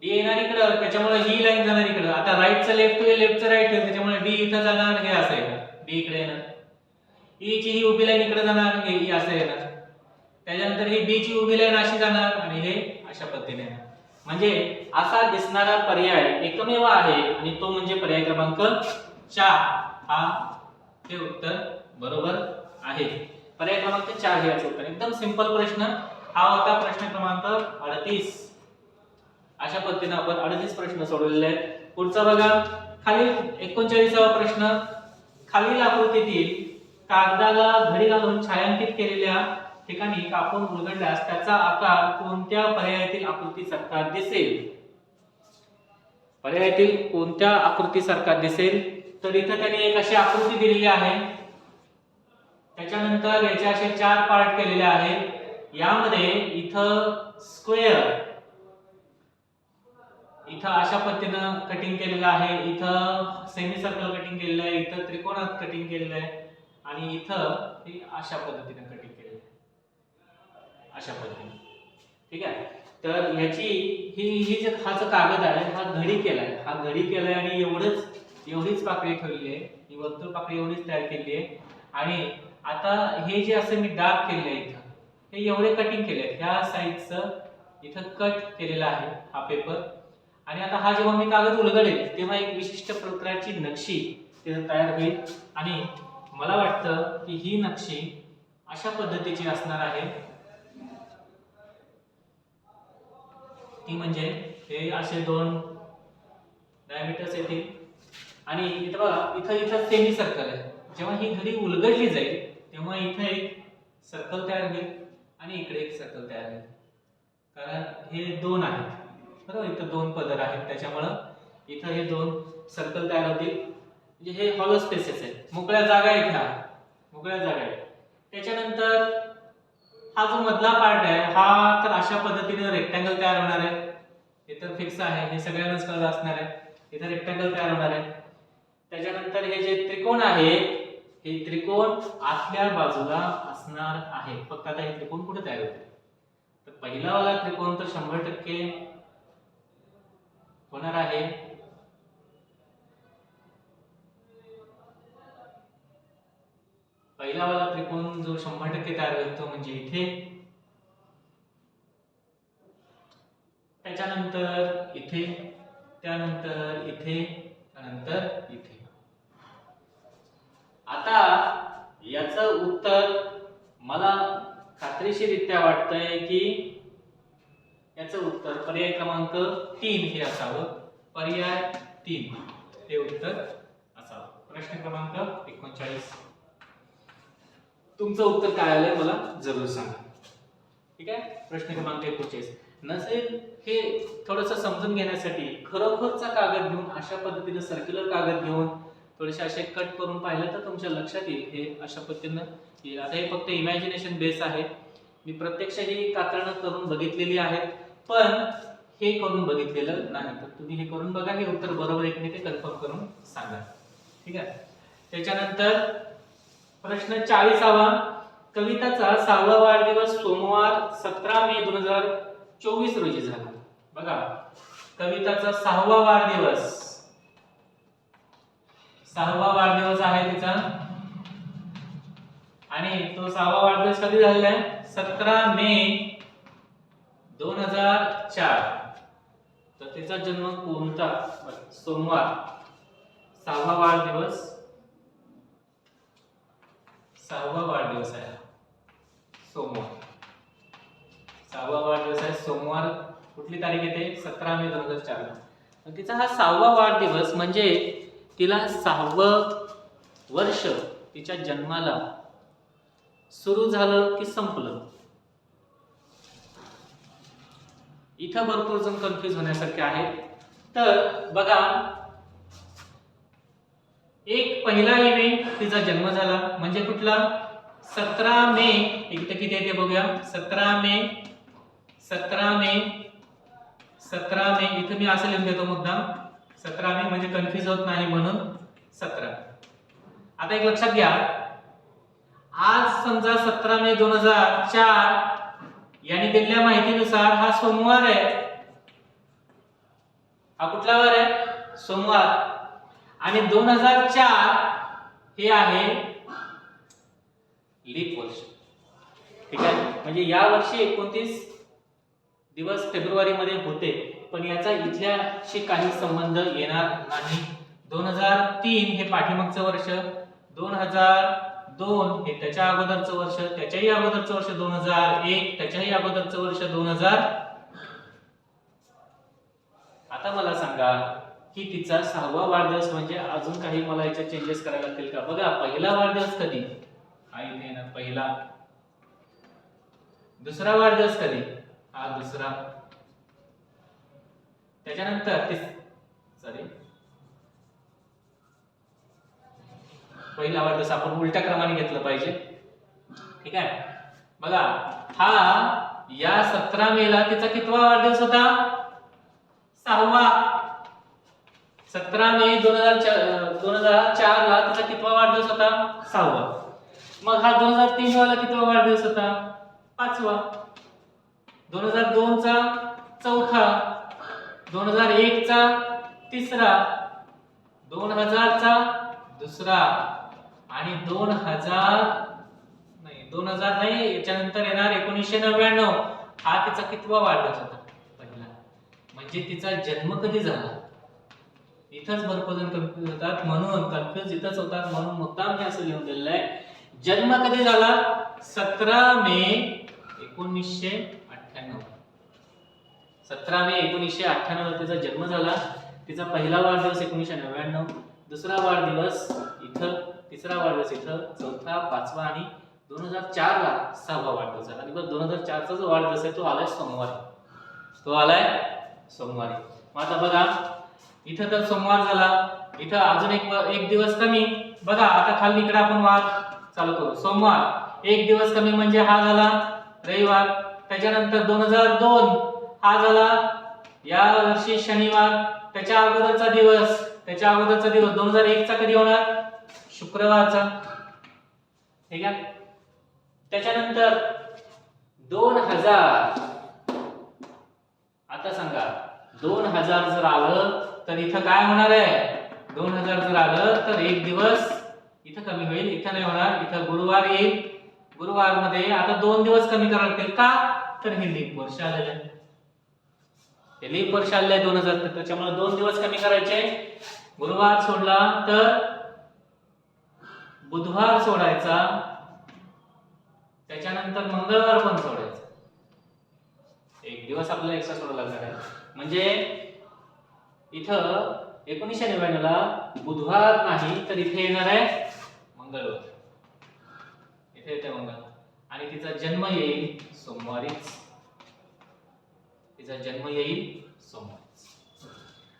डी येणार इकडे त्याच्यामुळे ही लाईन जाणार इकडे. आता राईटचं लेफ्ट होईल लेफ्टचं राईट होईल त्याच्यामुळे डी इथं जाणार हे असं येणार. डी इकडे येणार. ई ची ही उभी लाईन इकडे जाणार हे असं येणार. त्याच्यानंतर ही बी ची उभी लाईन अशी जाणार आणि हे अशा पद्धतीने येणार. म्हणजे असा दिसणारा पर्याय एकमेव आहे आणि तो म्हणजे पर्याय क्रमांक 4 हा हे उत्तर बरोबर आहे. पर्याय क्रमांक 4 हे याचं उत्तर. एकदम सिंपल प्रश्न हा होता प्रश्न क्रमांक 38. अशा पद्धतीने आपण 38 प्रश्न सोडवलेले आहेत. पुढचा बघा खालील 39वा प्रश्न. खालील आकृतीतील कागदाला घडी घालून छायांकित केलेल्या ठिकाणी कापून उलगडल्यास त्याचा आकार कोणत्या पर्यायातील आकृतीसारखा दिसेल. पर्यायातील कोणत्या आकृतीसारखा दिसेल तर इथं त्यांनी एक अशी आकृती दिलेली आहे. त्याच्यानंतर याचे असे 4 पार्ट केलेले आहेत. यामध्ये इथं स्क्वेअर इथं अशा पद्धतीनं कटिंग केलेलं आहे. इथं सेमी सर्कल कटिंग केलेलं आहे. इथं त्रिकोणात कटिंग केलेलं आहे आणि इथं हे अशा पद्धतीने कटिंग केलेलं आहे. अशा पद्धतीने ठीक आहे. तर ह्याची ही जे हा जो कागद आहे हा घडी केलाय आणि एवढीच पाकळी ठेवली आहे. ही वर्तुळ पाकळी एवढीच तयार केली आहे आणि आता हे जे असं मी डार्क केलेलं आहे इथं हे एवढे कटिंग केले आहेत. ह्या साइडचं इथं कट केलेला आहे हा पेपर आणि आता हा जेव्हा मी कागद उलगडेल तेव्हा एक विशिष्ट प्रकारची नक्षी तिथं तयार होईल आणि मला वाटतं की ही नक्षी अशा पद्धतीची असणार आहे. ती म्हणजे हे असे 2 डायमीटर्स येतील आणि इथं बघा इथं सेमी सर्कल आहे. जेव्हा ही घडी उलगडली जाईल तेव्हा इथं एक सर्कल तयार होईल आणि इकडे एक सर्कल तयार होईल. कारण हे 2 आहेत बरोबर. इथं 2 पदर आहेत त्याच्यामुळं इथं हे 2 सर्कल तयार होतील. म्हणजे हे हॉलो स्पेसेस आहेत. मोकळ्या जागा आहेत ह्या मोकळ्या जागा आहेत. त्याच्यानंतर हा जो मधला पार्ट आहे हा तर अशा पद्धतीने रेक्टँगल तयार होणार आहे. हे तर फिक्स आहे. हे सगळ्यांनाच कळलं असणार आहे. इथं रेक्टँगल तयार होणार आहे. त्याच्यानंतर हे जे त्रिकोण आहे हे त्रिकोण आतल्या बाजूला असणार आहे. फक्त आता हे त्रिकोण कुठे तयार होते तर पहिला वाला त्रिकोण तर 100% होणार आहे. पहिला वाला त्रिकोण जो 100% तयार होईल तो म्हणजे इथे. त्याच्यानंतर इथे त्यानंतर इथे त्यानंतर इथे. आता याचं उत्तर मला खात्रीशीररित्या वाटतंय की याचं उत्तर पर्याय क्रमांक 3 हे असावं. पर्याय 3 हे उत्तर असावं. प्रश्न क्रमांक 39. तुमचं उत्तर काय आलंय मला जरूर सांगा. ठीक आहे. प्रश्न क्रमांक 39 नसेल हे थोडंसं समजून घेण्यासाठी खरोखरचा कागद घेऊन अशा पद्धतीने सर्क्युलर कागद घेऊन थोडेसे असे कट करून पाहिलं तर तुमच्या लक्षात येईल हे अशा पद्धतीनं येईल. आता हे फक्त इमॅजिनेशन बेस आहे. मी प्रत्यक्ष ही कात्रणं करून बघितलेली आहेत पण हे करून बघितलेलं नाही. तर तुम्ही हे करून बघा. हे उत्तर बरोबर आहे की नाही ते कन्फर्म करून सांगा. ठीक आहे. त्याच्यानंतर प्रश्न 40वा. कविताचा 6वा वाढदिवस सोमवार 17 मे 2024 रोजी झाला. बघा कविताचा 6वा वाढदिवस आहे तिचा आणि तो 6वा वाढदिवस कधी झालेला आहे 17 मे 2004. तर तिचा जन्म कोणता सोमवार सहावा वाढदिवस, सहावा वाढदिवस आहे सोमवार, सहावा वाढदिवस आहे सोमवार. कुठली तारीख येते? 17 मे 2004 ला. तिचा हा सहावा वाढदिवस म्हणजे तिला 6वं वर्ष तिच्या जन्माला सुरू झालं की संपलं. इथं भरपूर जण कन्फ्युज होण्यासारखे आहेत. तर बघा, एक पहिला इव्हेंट तिचा जन्म झाला म्हणजे कुठला? 17 मे. इथे किती आहे ते बघूया. 17 मे, 17 मे, 17 मे. इथे मी असं लिहून देतो मुद्दाम 17 मे म्हणजे कन्फ्युज होत नाही म्हणून 17. आता एक लक्षात घ्या, आज समजा 17 मे 2004 यांनी दिलेल्या माहितीनुसार हा सोमवार आहे. हा कुठला वार आहे? सोमवार. आणि 2004 हे आहे लीप वर्ष. ठीक आहे, म्हणजे या वर्षी 29 दिवस फेब्रुवारी मध्ये होते, पण याचा इथल्याशी काही संबंध येणार नाही. 2003 हे पाठीमागचं वर्ष, 2002 हे त्याच्या अगोदरचं वर्ष, त्याच्याही अगोदरचं वर्ष 2001, त्याच्याही अगोदरचं वर्ष 2000. आता मला सांगा की तिचा 6वा वाढदिवस म्हणजे अजून काही मला याच्यात चेंजेस करायला लागतील का? बघा, पहिला वाढदिवस कधी? हा इथे ना पहिला. दुसरा वाढदिवस कधी? हा दुसरा. त्याच्यानंतर सॉरी, पहिला वाढदिवस आपण उलट्या क्रमाने घेतलं पाहिजे. ठीक आहे, बघा, हा या 17 मेला तिचा कितवा वाढदिवस होता? 6वा. 17 मे 2004 ला तिचा कितवा वाढदिवस होता? 6वा. मग हा 2003 वाला कितवा वाढदिवस होता? 5वा. 2002 चा 4था, 2001 चा 3रा, 2000 चा 2रा आणि 2000 नाही, याच्यानंतर येणार 1999 हा तिचा कितवा वाढदिवस होता? पहिला. म्हणजे तिचा जन्म कधी झाला? इथंच भरपूर जण कन्फ्युज होतात, म्हणून कन्फ्युज इथंच होतात म्हणून मुद्दाम मी असं लिहून दिलेलं आहे. जन्म कधी झाला? 17 मे 1998. 17 मे 1998 ला तिचा जन्म झाला. तिचा पहिला वाढदिवस 1999, दुसरा वाढदिवस इथं, तिसरा वाढदिवस इथं, चौथा, 5वा आणि 2004 ला 6वा वाढदिवस झाला. आणि बस 2004 चा जो वाढदिवस आहे तो आलाय सोमवारी. तो आलाय सोमवारी. मग आता बघा, इथं तर सोमवार झाला, इथं अजून एक दिवस कमी. बघा, आता खाली इकडे आपण वार चालू करू. सोमवार एक दिवस कमी म्हणजे हा झाला रविवार. त्याच्यानंतर 2002 हा झाला या वर्षी शनिवार. त्याच्या अगोदरचा दिवस 2001 चा कधी होणार? शुक्रवारचा. ठीक आहे, त्याच्यानंतर 2000. आता सांगा, 2000 जर आलं तर इथं काय होणार आहे? 2000 जर आलं तर एक दिवस इथं कमी होईल, इथं नाही होणार. इथं गुरुवार येईल. गुरुवार मध्ये आता 2 दिवस कमी करावे लागतील का? तर हे लीप वर्ष आलेलं आहे. हे लीप वर्ष आलेलं आहे 2000, त्याच्यामुळे 2 दिवस कमी करायचे. गुरुवार सोडला तर बुधवार सोडायचा, त्याच्यानंतर मंगळवार पण सोडायचा. एक दिवस आपल्याला एक्स्ट्रा सोडायला लागणार आहे. म्हणजे इथं 1999 ला बुधवार नाही तर इथे येणार आहे मंगळवार. इथे येते मंगळवार. आणि तिचा जन्म येईल सोमवारीच. तिचा जन्म येईल सोमवारीच.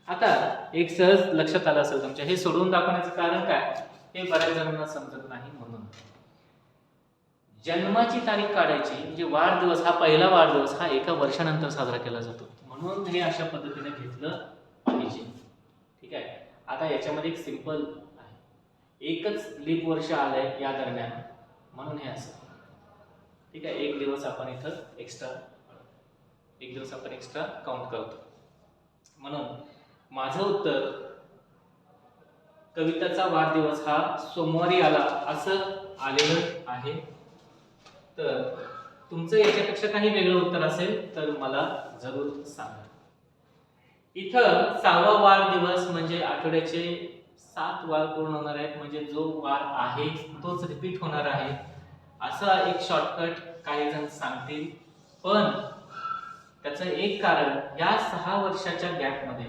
आता एक सहज लक्षात आलं असेल तुमच्या, हे सोडून दाखवण्याचं कारण काय? हे बऱ्याच जणांना समजत नाही. म्हणून जन्माची तारीख काढायची म्हणजे वाढदिवस, हा पहिला वाढदिवस हा एका वर्षानंतर साजरा केला जातो, म्हणून हे अशा पद्धतीने घेतलं पाहिजे. ठीक आहे, आता याच्यामध्ये एक सिंपल आहे, एकच लीप वर्ष आलंय या दरम्यान म्हणून हे असं. ठीक आहे, एक दिवस आपण इथं एक्स्ट्रा काउंट करतो. म्हणून माझं उत्तर कविताचा वाढदिवस हा सोमवारी आला असं आलेलं आहे. तर तुमचं याच्यापेक्षा काही वेगळं उत्तर असेल तर मला जरूर सांगा. इथं 6वा वाढदिवस म्हणजे आठवड्याचे 7 वार पूर्ण होणार आहेत, म्हणजे जो वार आहे तोच रिपीट होणार आहे असा एक शॉर्टकट काही जण सांगतील. पण त्याचं एक कारण, या 6 वर्षाच्या गॅपमध्ये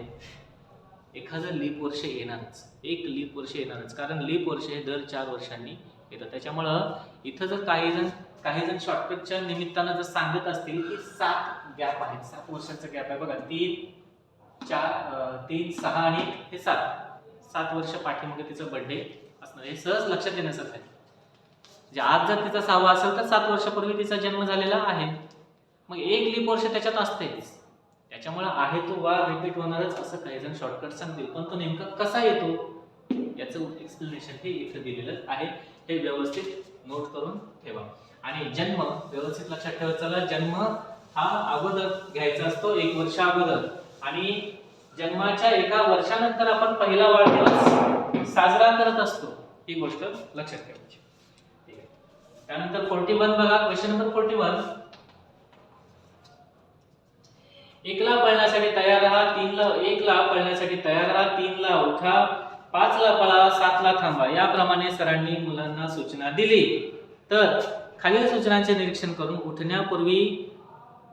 एखादं लीप वर्ष येणारच, एक लीप वर्ष येणारच, कारण लीप वर्ष हे दर 4 वर्षांनी येतं. त्याच्यामुळं इथं जर काही जण शॉर्टकटच्या निमित्तानं जर सांगत असतील की 7 गॅप आहेत, 7 वर्षांचा गॅप आहे बघा, 3, 6 आणि हे 7 वर्ष पाठीमागे तिचा बर्थडे असणार, हे सहज लक्षात येण्यासारखं आहे. म्हणजे आज जर तिचा 6वा असेल तर 7 वर्षापूर्वी तिचा जन्म झालेला आहे, मग एक लीप वर्ष त्याच्यात असतेच. त्याच्यामुळे आहे तो वार रिपीट होणारच असं काही जण शॉर्टकट सांगतील. पण तो नेमका कसा येतो याचं एक्सप्लेनेशन हे इथे दिलेलं आहे, हे व्यवस्थित नोट करून ठेवा. आणि जन्म व्यवस्थित लक्षात ठेवा. चला, जन्म हा अगोदर घ्यायचा असतो, 1 वर्ष अगोदर, आणि जन्माच्या 1 वर्षानंतर आपण पहिला वाढदिवस साजरा करत असतो, ही गोष्ट लक्षात ठेवायची. ठीक आहे. त्यानंतर 41 बघा, क्वेश्चन नंबर 41. 1 ला पळण्यासाठी तयार राहा, 1 ला पळण्यासाठी तयार राहा, 3 ला उठा, 5 ला पळा, 7 ला थांबा. याप्रमाणे सरांनी मुलांना सूचना दिली. तर खालील सूचनांचे निरीक्षण करून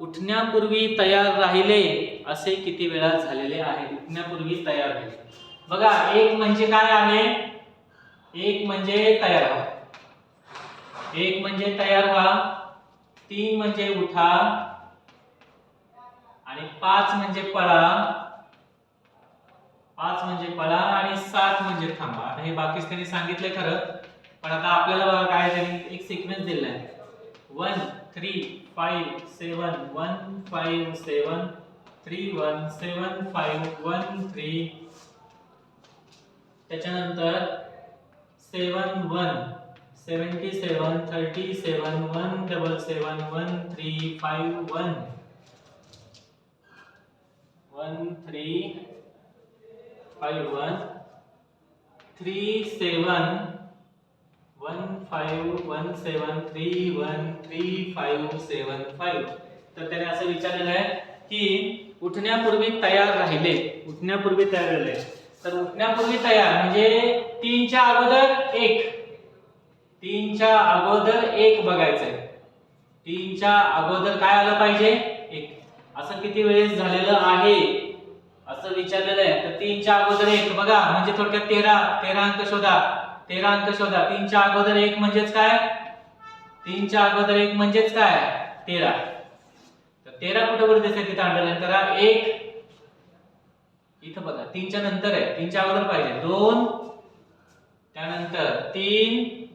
उठण्यापूर्वी तयार राहिले असे किती वेळा झालेले आहे. उठण्यापूर्वी तयार राहिले बघा, 1 म्हणजे काय आहे, 1 म्हणजे तयार व्हा, 1 म्हणजे तयार व्हा, 3 म्हणजे उठा, आणि 5 म्हणजे पळा, 5 म्हणजे पळा, आणि 7 म्हणजे थांबा. आता हे बाकीच त्यांनी सांगितलंय खरं, पण आता आपल्याला बघा काय त्यांनी एक सिक्वेन्स दिलेला आहे. 1 3 5 7 1 5 7 3 1 7 5 1 3, त्याच्यानंतर 7 1 77 37 1 7 7 1 3 5 1 1 3 5 1 3 7 1 5 1 7 3 1 3 5 7 5. तर त्याने असं विचारलेलं आहे की उठण्यापूर्वी तयार राहिले, उठण्यापूर्वी तयार राहिले. तर उठण्यापूर्वी तयार म्हणजे 3 च्या अगोदर 1, 3 च्या अगोदर 1 बघायचंय, 3 च्या अगोदर काय आलं पाहिजे, 1. असं किती वेळेस झालेलं आहे असं विचारलेलं आहे. तर 3 च्या अगोदर 1 बघा, म्हणजे थोडक्यात 13 अंक शोधा, 13 अंक शोधा. 3 च्या अगोदर 1 म्हणजेच काय, 3 च्या अगोदर 1 म्हणजेच काय, 13. तर 13 कुठे दिसते तिथे अंडरलाईन करा. 1 इथं बघा, 3 च्या नंतर आहे, 3 च्या अगोदर पाहिजे, 2, त्यानंतर 3,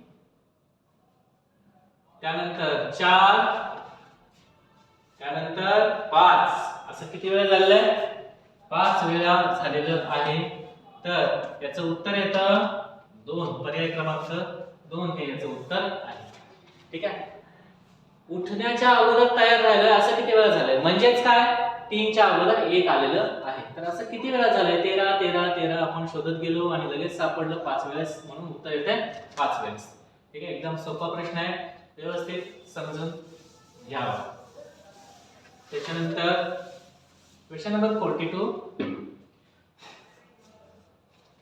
त्यानंतर 4, त्यानंतर 5. असं किती वेळा झालेलं आहे, 5 वेळा झालेलं आहे. तर याचं उत्तर येतं 2, पर्याय क्रमांक 2 हे याचं उत्तर आहे. ठीक आहे. उठण्याच्या अगोदर तयार राहिलं असं किती वेळा झालंय, म्हणजेच काय, 3 च्या अगोदर 1 आलेलं आहे. तर असं किती वेळा झालंय, 13 13 13 आपण शोधत गेलो आणि लगेच सापडलं 5 वेळेस, म्हणून उत्तर येते 5 वेळेस. ठीक आहे. एकदम सोपा प्रश्न आहे, व्यवस्थित समजून घ्यावा. त्याच्यानंतर क्वेश्चन नंबर 42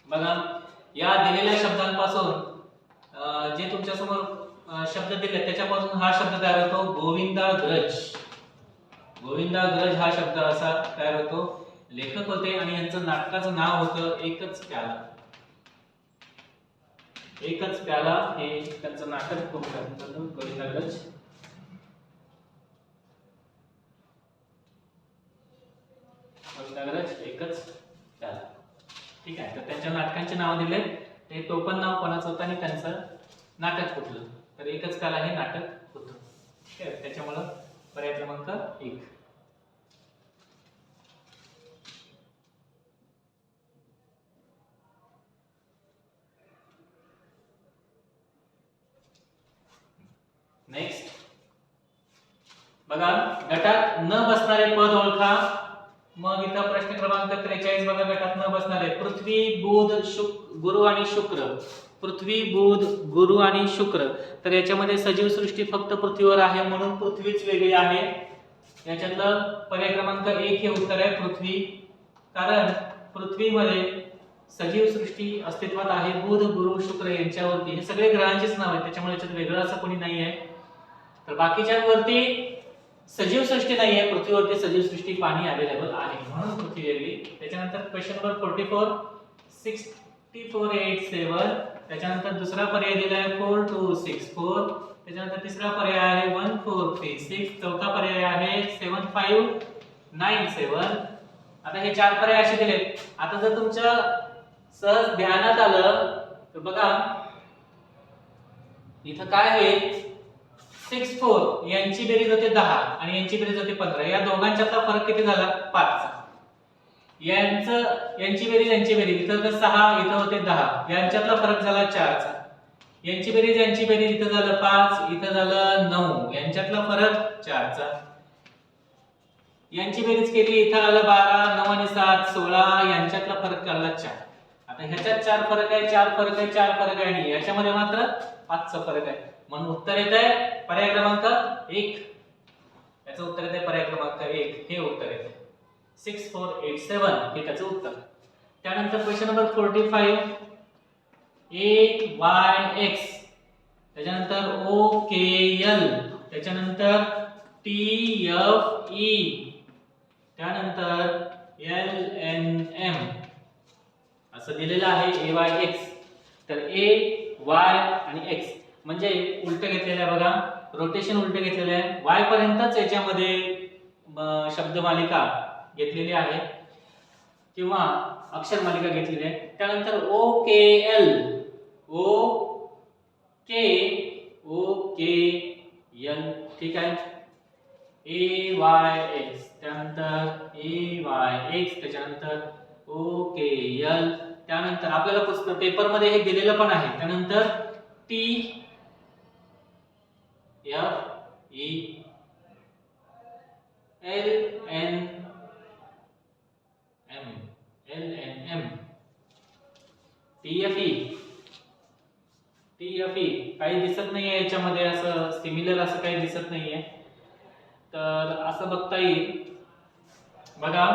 बघा, या दिलेल्या शब्दांपासून जे तुमच्या समोर शब्द दिले त्याच्यापासून हा शब्द तयार होतो, गोविंदाग्रज. गोविंदाग्रज हा शब्द असा तयार होतो. लेखक होते आणि यांचं नाटकाचं नाव होतं एकच प्याला. एकच प्याला हे त्यांचं नाटक होतं, गोविंदाग्रज. गोविंदाग्रज एकच प्याला. ठीक आहे. तर त्यांच्या नाटकांचे नाव दिले, ते टोपण नाव कोणाचं होतं आणि त्यांचं नाटक कुठलं, तर एकच प्याला हे नाटक होतं. ठीक आहे. त्याच्यामुळं पर्याय क्रमांक 1. नेक्स्ट बघा, गटात न बसणारे पद ओळखा. मग इथं प्रश्न क्रमांक 43 बघा, गटात न बसणारे पृथ्वी बुध गुरु आणि शुक्र. पृथ्वी बुध गुरु आणि शुक्र. तर याच्यामध्ये सजीव सृष्टी फक्त पृथ्वीवर आहे म्हणून पृथ्वीच वेगळी आहे. याच्यातलं पर्याय क्रमांक 1 हे उत्तर आहे, पृथ्वी. कारण पृथ्वीमध्ये सजीव सृष्टी अस्तित्वात आहे बुध, गुरु, शुक्र यांच्यावरती. हे सगळे ग्रहांचीच नाव आहेत, त्याच्यामुळे याच्यात वेगळं असं कोणी नाही आहे. तर बाकीच्यांवरती सजीव सृष्टी नाही आहे, पृथ्वीवरती सजीव सृष्टी पाणी अवेलेबल आहे म्हणून पृथ्वी वेगळी. त्याच्यानंतर क्वेश्चन नंबर 44, 6487. त्याच्यानंतर दुसरा पर्याय दिला आहे 4264. त्याच्यानंतर तिसरा पर्याय आहे 1436. चौथा पर्याय आहे 7597. आता हे चार पर्याय असे दिले. आता जर तुमच्या सहज ध्यानात आलं तर बघा इथं काय होईल, 64 यांची बेरीज होते 10 आणि यांची बेरीज होते 15. या दोघांच्यातला फरक किती झाला, 5चा. यांची बेरीज इथं होते 6, इथं होते 10. यांच्यातला फरक झाला 4चा. यांची बेरीज इथं झालं 5, इथं झालं 9. यांच्यातला फरक 4चा. यांची बेरीज केली, इथं आलं 12, 9 आणि 7 16. यांच्यातला फरक काढला 4. आता ह्याच्यात 4 फरक आहे, 4 फरक आहे, 4 फरक आहे आणि याच्यामध्ये मात्र 5चा फरक आहे. म्हणून उत्तर येत आहे पर्याय क्रमांक 1. याचं उत्तर येत आहे पर्याय क्रमांक 1. हे उत्तर येते 6487 हे त्याचं उत्तर. त्यानंतर क्वेश्चन नंबर 45, AYX. त्याच्यानंतर OKL. त्याच्यानंतर TFE. त्यानंतर LNM असं दिलेलं आहे AYX. तर A, Y आणि X म्हणजे उलट घेतलेलं आहे बघा, रोटेशन उलट घेतलेलं आहे. Y पर्यंतच याच्यामध्ये शब्दमालिका घेतलेली आहे किंवा अक्षर मालिका घेतलेली आहे. त्यानंतर OKL, OKL ठीक आहे. AYX, त्यानंतर AYX, त्याच्यानंतर OKL. त्यानंतर आपल्याला पुस्तक पेपर मध्ये हे दिलेलं पण आहे. त्यानंतर TFE, LNM, TFE काही दिसत नाहीये याच्यामध्ये, असं सिमिलर असं काही दिसत नाहीये. तर असं बघता येईल बघा,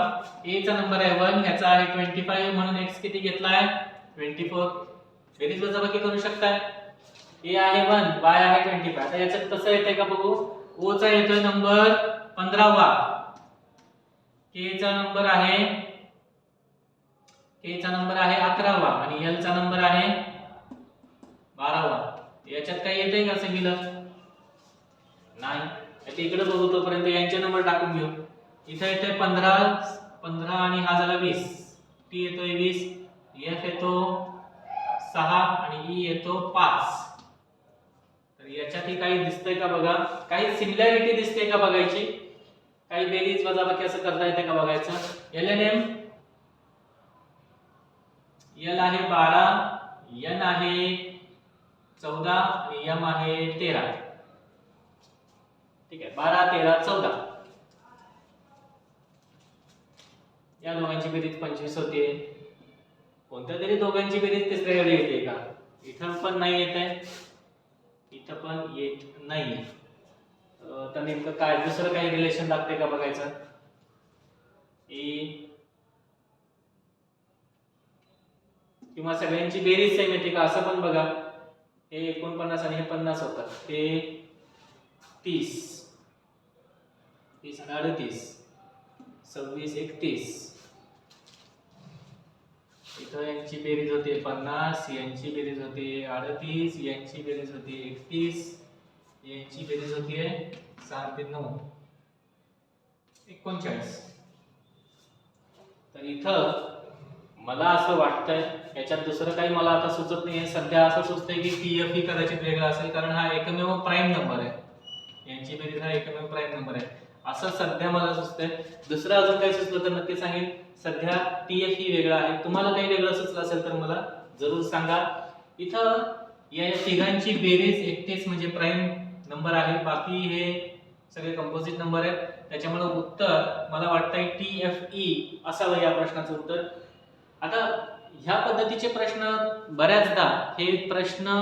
A चा नंबर आहे 1, ह्याचा आहे 25 म्हणून x किती घेतलाय 24. बेरीज वजाबाकी करू शकताय. A आहे 1, y आहे 25. आता याच्यात कसं येतंय का बघू. O चा येतोय नंबर 15वा, K चा नंबर आहे 11वा आणि L चा नंबर आहे 12वा. याच्यात काही येतंय का सिमिलर, नाही. आता इकडे बघू तोपर्यंत यांचे नंबर टाकून घेऊ. इथं येतोय 15 आणि हा झाला 20. T येतोय 20, F येतो 6 आणि E येतो 5. तर याच्यातही काही दिसतंय का बघा, काही सिमिलॅरिटी दिसते का बघायची, काही बेरीज वजाबाकी असं करता येते का बघायचं. LNM, L आहे 12, N आहे 14 आणि M आहे 13. ठीक आहे, 12 13 14. या दोघांची बेरीज 25 होते. कोणत्या तरी दोघांची बेरीज तिसऱ्या वेळी येते का, इथं पण नाही येत आहे, इथं पण येत नाही. तर नेमकं काय दुसरं काही रिलेशन लागते का बघायचं. किंवा सगळ्यांची बेरीज सेम येते का असं पण बघा. हे 49 आणि हे 50 होतात, हे 30 30 आणि 38 26 31. इथं यांची बेरीज होते 50, यांची बेरीज होते 38, यांची बेरीज होते 31, यांची बेरीज होते 7 ते 9 39. तर इथं मला असं वाटतंय याच्यात दुसरं काही मला आता सुचत नाहीये सध्या. असं सुचतंय की TFE कदाचित वेगळा असेल, कारण हा एकमेव प्राईम नंबर आहे. यांची बेरीज हा एकमेव प्राईम नंबर आहे असं सध्या मला सुचतंय. दुसरं अजून काही सुचलं तर नक्की सांगेन. सध्या TFE वेगळा आहे. तुम्हाला काही वेगळं सुचलं असेल तर मला जरूर सांगा. इथं या तिघांची बेरीज 31 म्हणजे प्राईम नंबर आहे, बाकी हे सगळे कंपोजिट नंबर आहेत. त्याच्यामुळे उत्तर मला वाटतंय TFE असावं या प्रश्नाचं उत्तर. आता ह्या पद्धतीचे प्रश्न बऱ्याचदा हे प्रश्न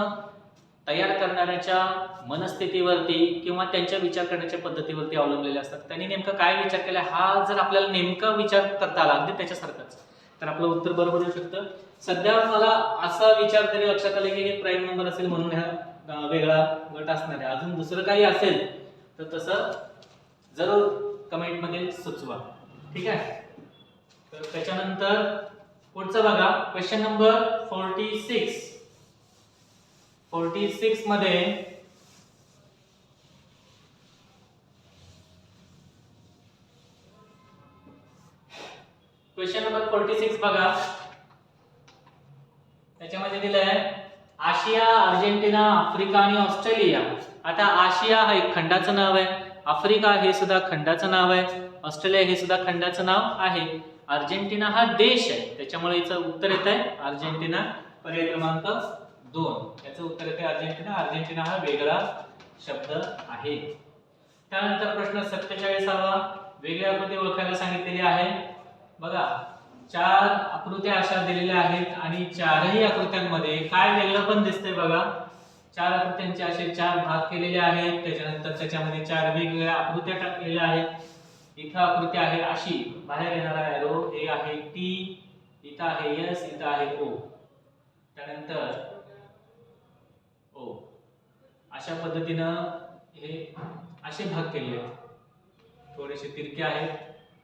तयार करणाऱ्याच्या मनस्थितीवरती किंवा त्यांच्या विचार करण्याच्या पद्धतीवरती अवलंबलेले असतात. त्यांनी नेमका काय विचार केला हा जर आपल्याला नेमका विचार करता आला अगदी त्याच्यासारखाच तर आपलं उत्तर बरोबर येऊ शकतं. सध्या मला असा विचार तरी लक्षात आला की हे प्राईम नंबर असेल म्हणून हा वेगळा गट असणार आहे. अजून दुसरं काही असेल तर तसं जरूर कमेंट मध्ये सुचवा. ठीक आहे. तर त्याच्यानंतर पुढचं बघा क्वेश्चन नंबर 46. 46 मध्ये क्वेश्चन नंबर 46 बघा. त्याच्यामध्ये दिलंय आशिया, अर्जेंटिना, आफ्रिका आणि ऑस्ट्रेलिया. आता आशिया हा एक खंडाचं नाव आहे, आफ्रिका हे सुद्धा खंडाचं नाव आहे, ऑस्ट्रेलिया हे सुद्धा खंडाचं नाव आहे, अर्जेंटिना हा देश आहे. त्याच्यामुळे याचं उत्तर येत आहे अर्जेंटिना. पर्याय क्रमांक 2 याचं उत्तर येते अर्जेंटिना. अर्जेंटिना हा वेगळा शब्द आहे. त्यानंतर प्रश्न 47वा वेगळी आकृती ओळखायला सांगितलेली आहे. बघा 4 आकृत्या अशा दिलेल्या आहेत आणि चारही आकृत्यांमध्ये काय वेगळं पण दिसतंय बघा. 4 आकृत्यांचे असे 4 भाग केलेले आहेत. त्याच्यानंतर त्याच्यामध्ये 4 वेगवेगळ्या आकृत्या टाकलेल्या आहेत. इथं आकृती आहे अशी, बाहेर येणारा एरो हे आहे टी, इथं आहे एस, इथं आहे ओ, त्यानंतर ओ. अशा पद्धतीनं हे असे भाग केलेले आहेत. थोडेसे तिरके आहेत.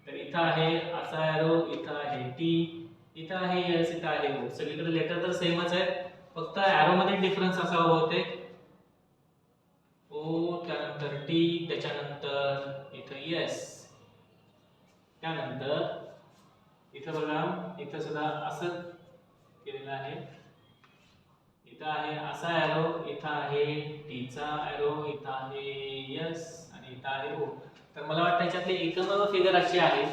तर इथं आहे असा एरो, इथं आहे टी, इथं आहे एस, इथं आहे ओ. सगळीकडे लेटर तर सेमच आहे, फक्त एरो मध्ये डिफरन्स असा होते. ओ, त्यानंतर टी, त्याच्यानंतर इथं एस, त्यानंतर इथं बघा इथं सुद्धा असं केलेलं आहे. इथं आहे असा एरो, इथं आहे टीचा एरो, इथं आहे एस आणि इथं आहे ओ. तर मला वाटतं याच्यातली एकमेव फिगर अशी आहे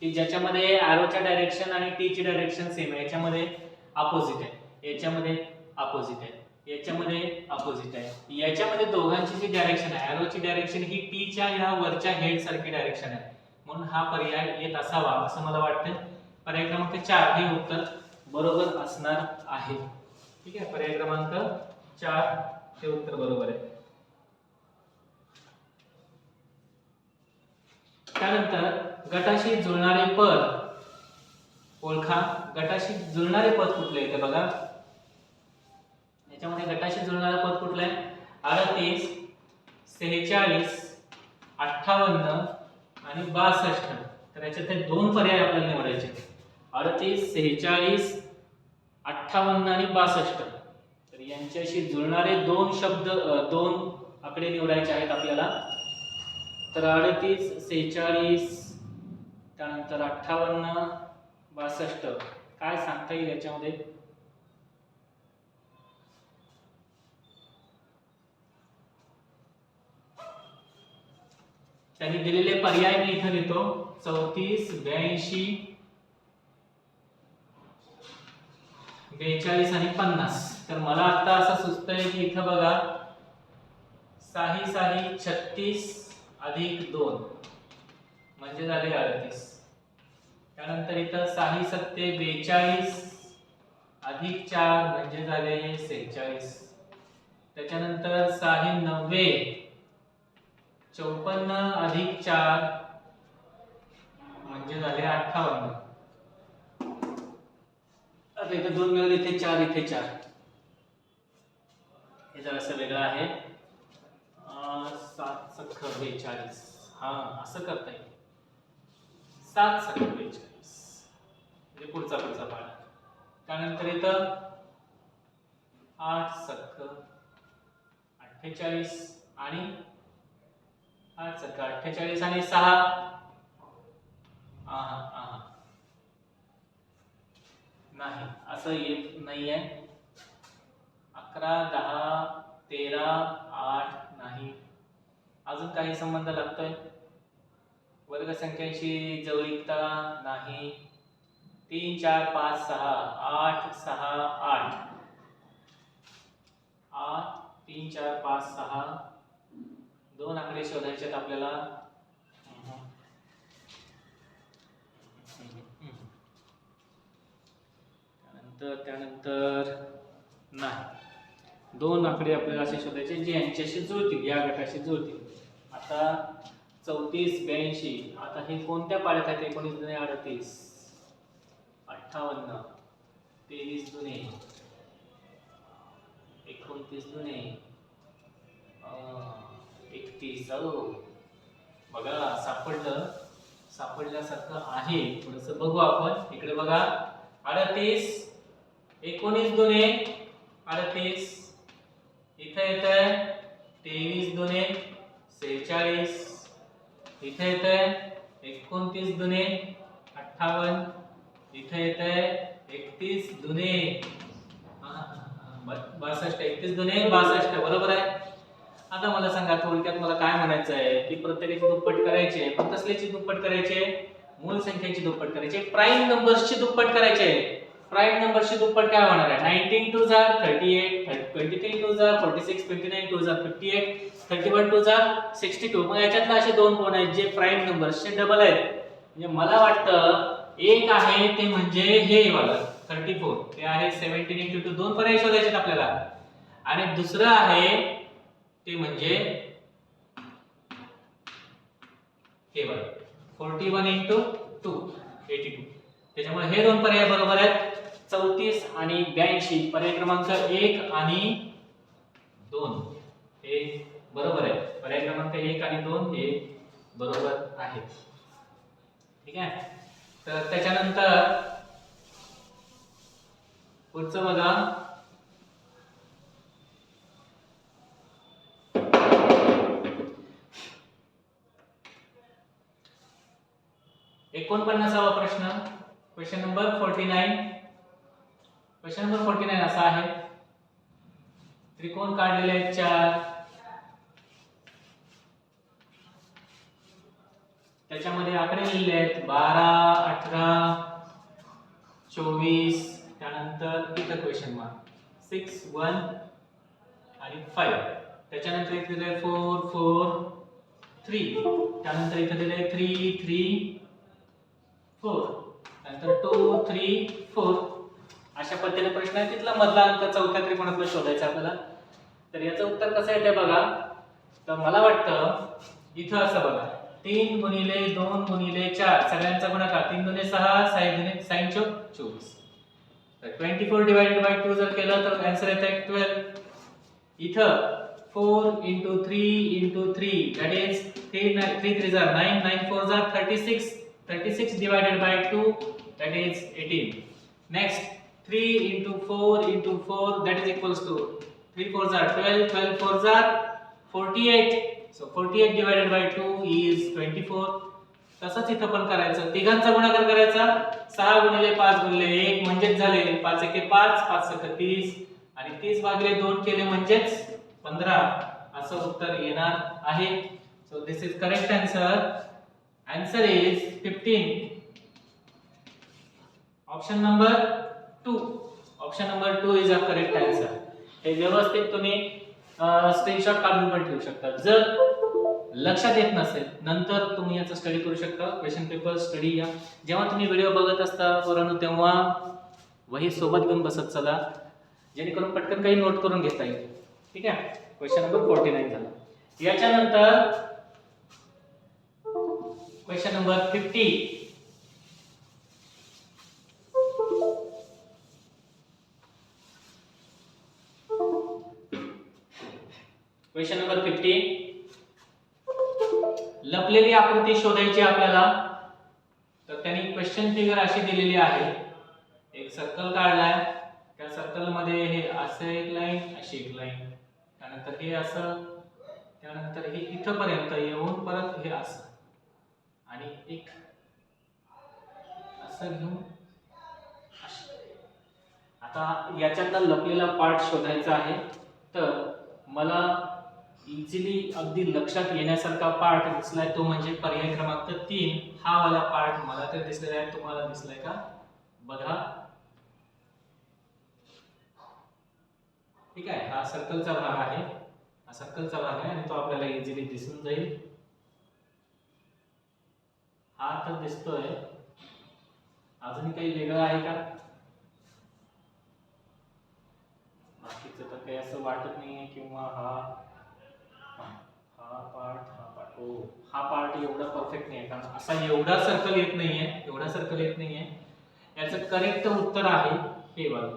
की ज्याच्यामध्ये एरोच्या डायरेक्शन आणि टी ची डायरेक्शन सेम आहे. याच्यामध्ये अपोजिट आहे, याच्यामध्ये अपोजिट आहे, याच्यामध्ये अपोजिट आहे. याच्यामध्ये दोघांची जी डायरेक्शन आहे, एरोची डायरेक्शन ही टी च्या या वरच्या हेड सारखी डायरेक्शन आहे, म्हणून हा पर्याय येत असावा असं मला वाटतं. पर्याय क्रमांक 4 हे उत्तर बरोबर असणार आहे. ठीक आहे. पर्याय क्रमांक 4 हे उत्तर बरोबर आहे. त्यानंतर गटाशी जुळणारे पद ओळखा. गटाशी जुळणारे पद कुठले येते बघा. याच्यामध्ये गटाशी जुळणारे पद कुठले आहे? 38, 46, 58 आणि 62. तर याच्यात हे 2 पर्याय आपल्याला निवडायचे. 38, 46, 58 आणि 62. तर यांच्याशी जुळणारे 2 शब्द 2 आकडे निवडायचे आहेत आपल्याला. तर 38, 46, त्यानंतर 58, 62 काय सांगता येईल याच्यामध्ये? त्यांनी दिलेले पर्याय मी इथे लिहितो. 34, 82, 42 आणि 50. तर मला आता असं सुचतंय की इथं बघा 6 6 36 अधिक 2 म्हणजे झाले 38. त्यानंतर इथं 6 7 42 अधिक 4 म्हणजे झाले 46. त्याच्यानंतर 6 90 54 अधिक 4 म्हणजे झाले 58. आता इथे 2 मिळून इथे 4, इथे 4. हे जरासं वेगळं आहे. 7 सख्ख 42. हा असं करता येईल. 7 सख्ख 42 म्हणजे पुढचा पाढा. त्यानंतर इथं 8 सख्ख 48 आणि 8 सख्ख 48 आणि 6 नाही असं येत नाहीये. 11 10 13 8 नाही. अजून काही संबंध लागतोय? वर्गसंख्यांशी जवळीकता नाही. 3 4 5 6 8 6 8 8 3 4 5 6 2 आकडे शोधायचे आहेत आपल्याला. त्यानंतर नाही. 2 आकडे आपल्याला असे शोधायचे जे यांच्याशी जुळतील, या गटाशी जुळतील. आता 34 82 आता हे कोणत्या पाड्यात आहेत? 19 38 58 23 दुने 29 दुने 31. बघा सापडल्यासारखं आहे. थोडस बघू आपण. इकडे बघा 38 19 दुने 38. इथे येतंय 23 दुने 46. इथे येतंय 29 दुने 58. इथे येतंय 31 दुने 62. 31 दुने 62. बरोबर आहे. आता मला सांगा थोडक्यात मला काय म्हणायचं आहे की प्रत्येकाची दुप्पट करायची आहे. पण कसल्याची दुप्पट करायची? मूळ संख्येची दुप्पट करायची. प्राईम नंबर्सची दुप्पट करायची आहे. प्राईम नंबरची दुप्पट काय होणार आहे? 19 2 जा 38, 23 2 जा 46, 29 2 जा 58, 31 2 जा 62. मग याच्यातले असे दोन कोण आहेत जे प्राईम नंबर्सचे डबल आहेत. म्हणजे मला वाटतं एक आहे ते म्हणजे हे वाला 34. ते आहे 17 * 2. दोन पर्याय शोधायचे आपल्याला. आणि दुसरं आहे ते म्हणजे हे बघा 41 * 2 82. त्याच्यामुळे हे दोन पर्याय बरोबर आहेत. 34 आणि 82 पर्याय क्रमांक 1 आणि 2 हे बरोबर आहे. पर्याय क्रमांक 1 आणि 2 हे बरोबर आहेत. ठीक आहे. तर त्याच्यानंतर पुढचं बघा 49वा प्रश्न. Question number 49. क्वेश्चन नंबर 49 असा आहे. त्रिकोण काढलेले आहेत 4. त्याच्यामध्ये आकडे लिहिलेले आहेत 12 18 24. त्यानंतर इथं क्वेश्चन मार्क 6 1 आणि 5. त्याच्यानंतर इथे दिले 4 4 3. त्यानंतर इथे दिले 3 3 4. नंतर 2 3 4. अशा पद्धतीने प्रश्न आहे. तिथला मधला अंक चौथ्या त्रिकोणातला शोधायचा आपल्याला. तर याचं उत्तर कसं येते बघा. तर मला वाटतं इथं असं बघा 3 × 2 × 4 सगळ्यांचा गुणाकार 3 दुने 6 6 दुने 6 चौक 24. तर 24 / 2 जर केलं तर आन्सर येते 12. इथं 4 × 3 × 3 that is 3 3 are 9 9 4 are 36. 36 / 2 that is 18. Next 3 × 4 × 4 that is equals to 3 4 are 12 12 4 are 48. So 48 / 2 is 24. तसंच इथं पण करायचं. तिघांचा गुणाकार करायचा 6 × 5 × 1 म्हणजेच झाले 5 × 5 5 × 30 आणि 30/2 केले म्हणजेच 15. असं उत्तर येणार आहे. So this is correct answer. Answer is 15. Option number 2. Option number 2 is a correct answer. हे व्यवस्थित तुम्ही स्क्रीनशॉट काढून पण ठेवू शकता. जर लक्षात येत नसेल नंतर तुम्ही याचा स्टडी करू शकता. क्वेश्चन पेपर स्टडी या जेव्हा तुम्ही व्हिडिओ बघत असता पोरांनो तेव्हा वही सोबत घेऊन बसत चला जेणेकरून पटकन काही नोट करून घेता येईल. ठीक आहे. क्वेश्चन नंबर 49 झाला. याच्यानंतर क्वेश्चन नंबर 50. Question number 50. लपलेली आकृती शोधायची आपल्याला. तर त्यांनी क्वेश्चन फिगर अशी दिलेली आहे. एक सर्कल काढलाय. त्या सर्कल मध्ये हे असं एक लाईन अशी एक लाईन त्यानंतर हे असं त्यानंतर हे इथं पर्यंत येऊन परत हे असं आणि एक असं घेऊन आता याच्यातला लपलेला पार्ट शोधायचा आहे. तर मला इझिली अगदी लक्षात येण्यासारखा पार्ट दिसलाय तो म्हणजे पर्याय क्रमांक 3. हा वाला पार्ट मला तर दिसलेला आहे. तुम्हाला दिसलाय का बघा. ठीक आहे. हा सर्कलचा भाग आहे. हा सर्कलचा भाग आहे आणि तो आपल्याला इझिली दिसून जाईल. हा तर दिसतोय. अजून काही वेगळं आहे का? बाकीचं तर काही असं वाटत नाहीये किंवा हा पार्ट एवढा परफेक्ट नाही कारण असा एवढा सर्कल येत नाहीये. याचं करेक्ट उत्तर आहे हे वाला.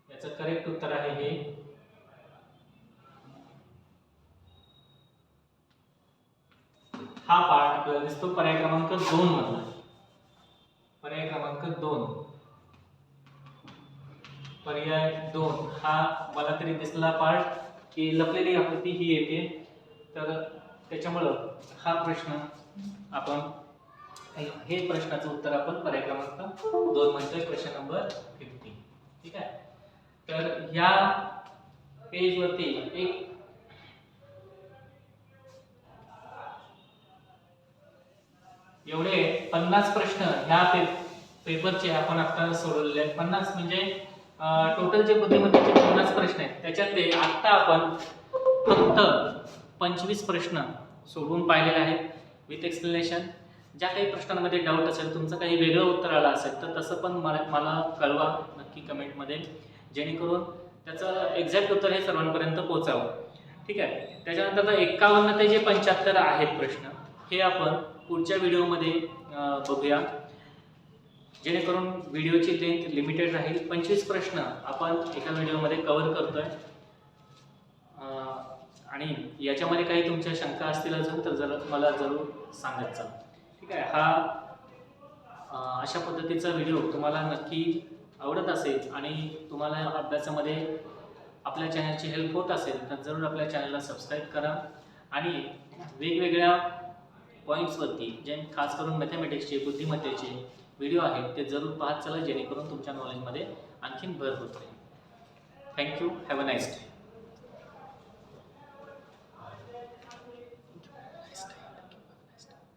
याचं करेक्ट उत्तर आहे हे. हा पार्ट आपल्याला दिसतो पर्याय क्रमांक 2 मधला. पर्याय क्रमांक 2, पर्याय 2 हा मला तरी दिसला पार्ट की लपलेली आकृती ही येते. तर त्याच्यामुळं हा प्रश्न आपण हे प्रश्नाचं उत्तर आपण पर्याय क्रमांक 2 म्हणतोय, क्वेश्चन नंबर 50. ठीक आहे. तर ह्या पेज वरती एक एवढे 50 प्रश्न ह्या पेपरचे आपण आता सोडवलेले आहेत. 50 म्हणजे टोटल जे बुद्धिमत्तेचे 50 प्रश्न आहेत त्याच्यातले आता आपण फक्त 25 प्रश्न सोडवून पाहिलेले आहेत विथ एक्सप्लेनेशन. ज्या काही प्रश्नांमध्ये डाऊट असेल, तुमचं काही वेगळं उत्तर आलं असेल तर तसं पण मला कळवा नक्की कमेंटमध्ये, जेणेकरून त्याचं एक्झॅक्ट उत्तर हे सर्वांपर्यंत पोहोचावं. ठीक आहे. त्याच्यानंतर 51 ते जे 75 आहेत प्रश्न हे आपण पुढच्या व्हिडिओमध्ये बघूया, जेणेकरून व्हिडिओची लेंथ लिमिटेड राहील. 25 प्रश्न आपण एका व्हिडिओमध्ये कव्हर करतोय. आणि याच्यामध्ये काही तुमच्या शंका असतील अजून तर मला जरूर सांगत चला. ठीक आहे. हा अशा पद्धतीचा व्हिडिओ तुम्हाला नक्की आवडत असेल आणि तुम्हाला अभ्यासामध्ये आपल्या चॅनलची हेल्प होत असेल तर जरूर आपल्या चॅनलला सबस्क्राईब करा आणि वेगवेगळ्या पॉईंट्सवरती जे खास करून मॅथमॅटिक्सचे बुद्धिमत्तेचे व्हिडिओ आहेत ते जरूर पाहत चला, जेणेकरून तुमच्या नॉलेजमध्ये आणखीन भर होत राहील. Thank you. Have a nice day.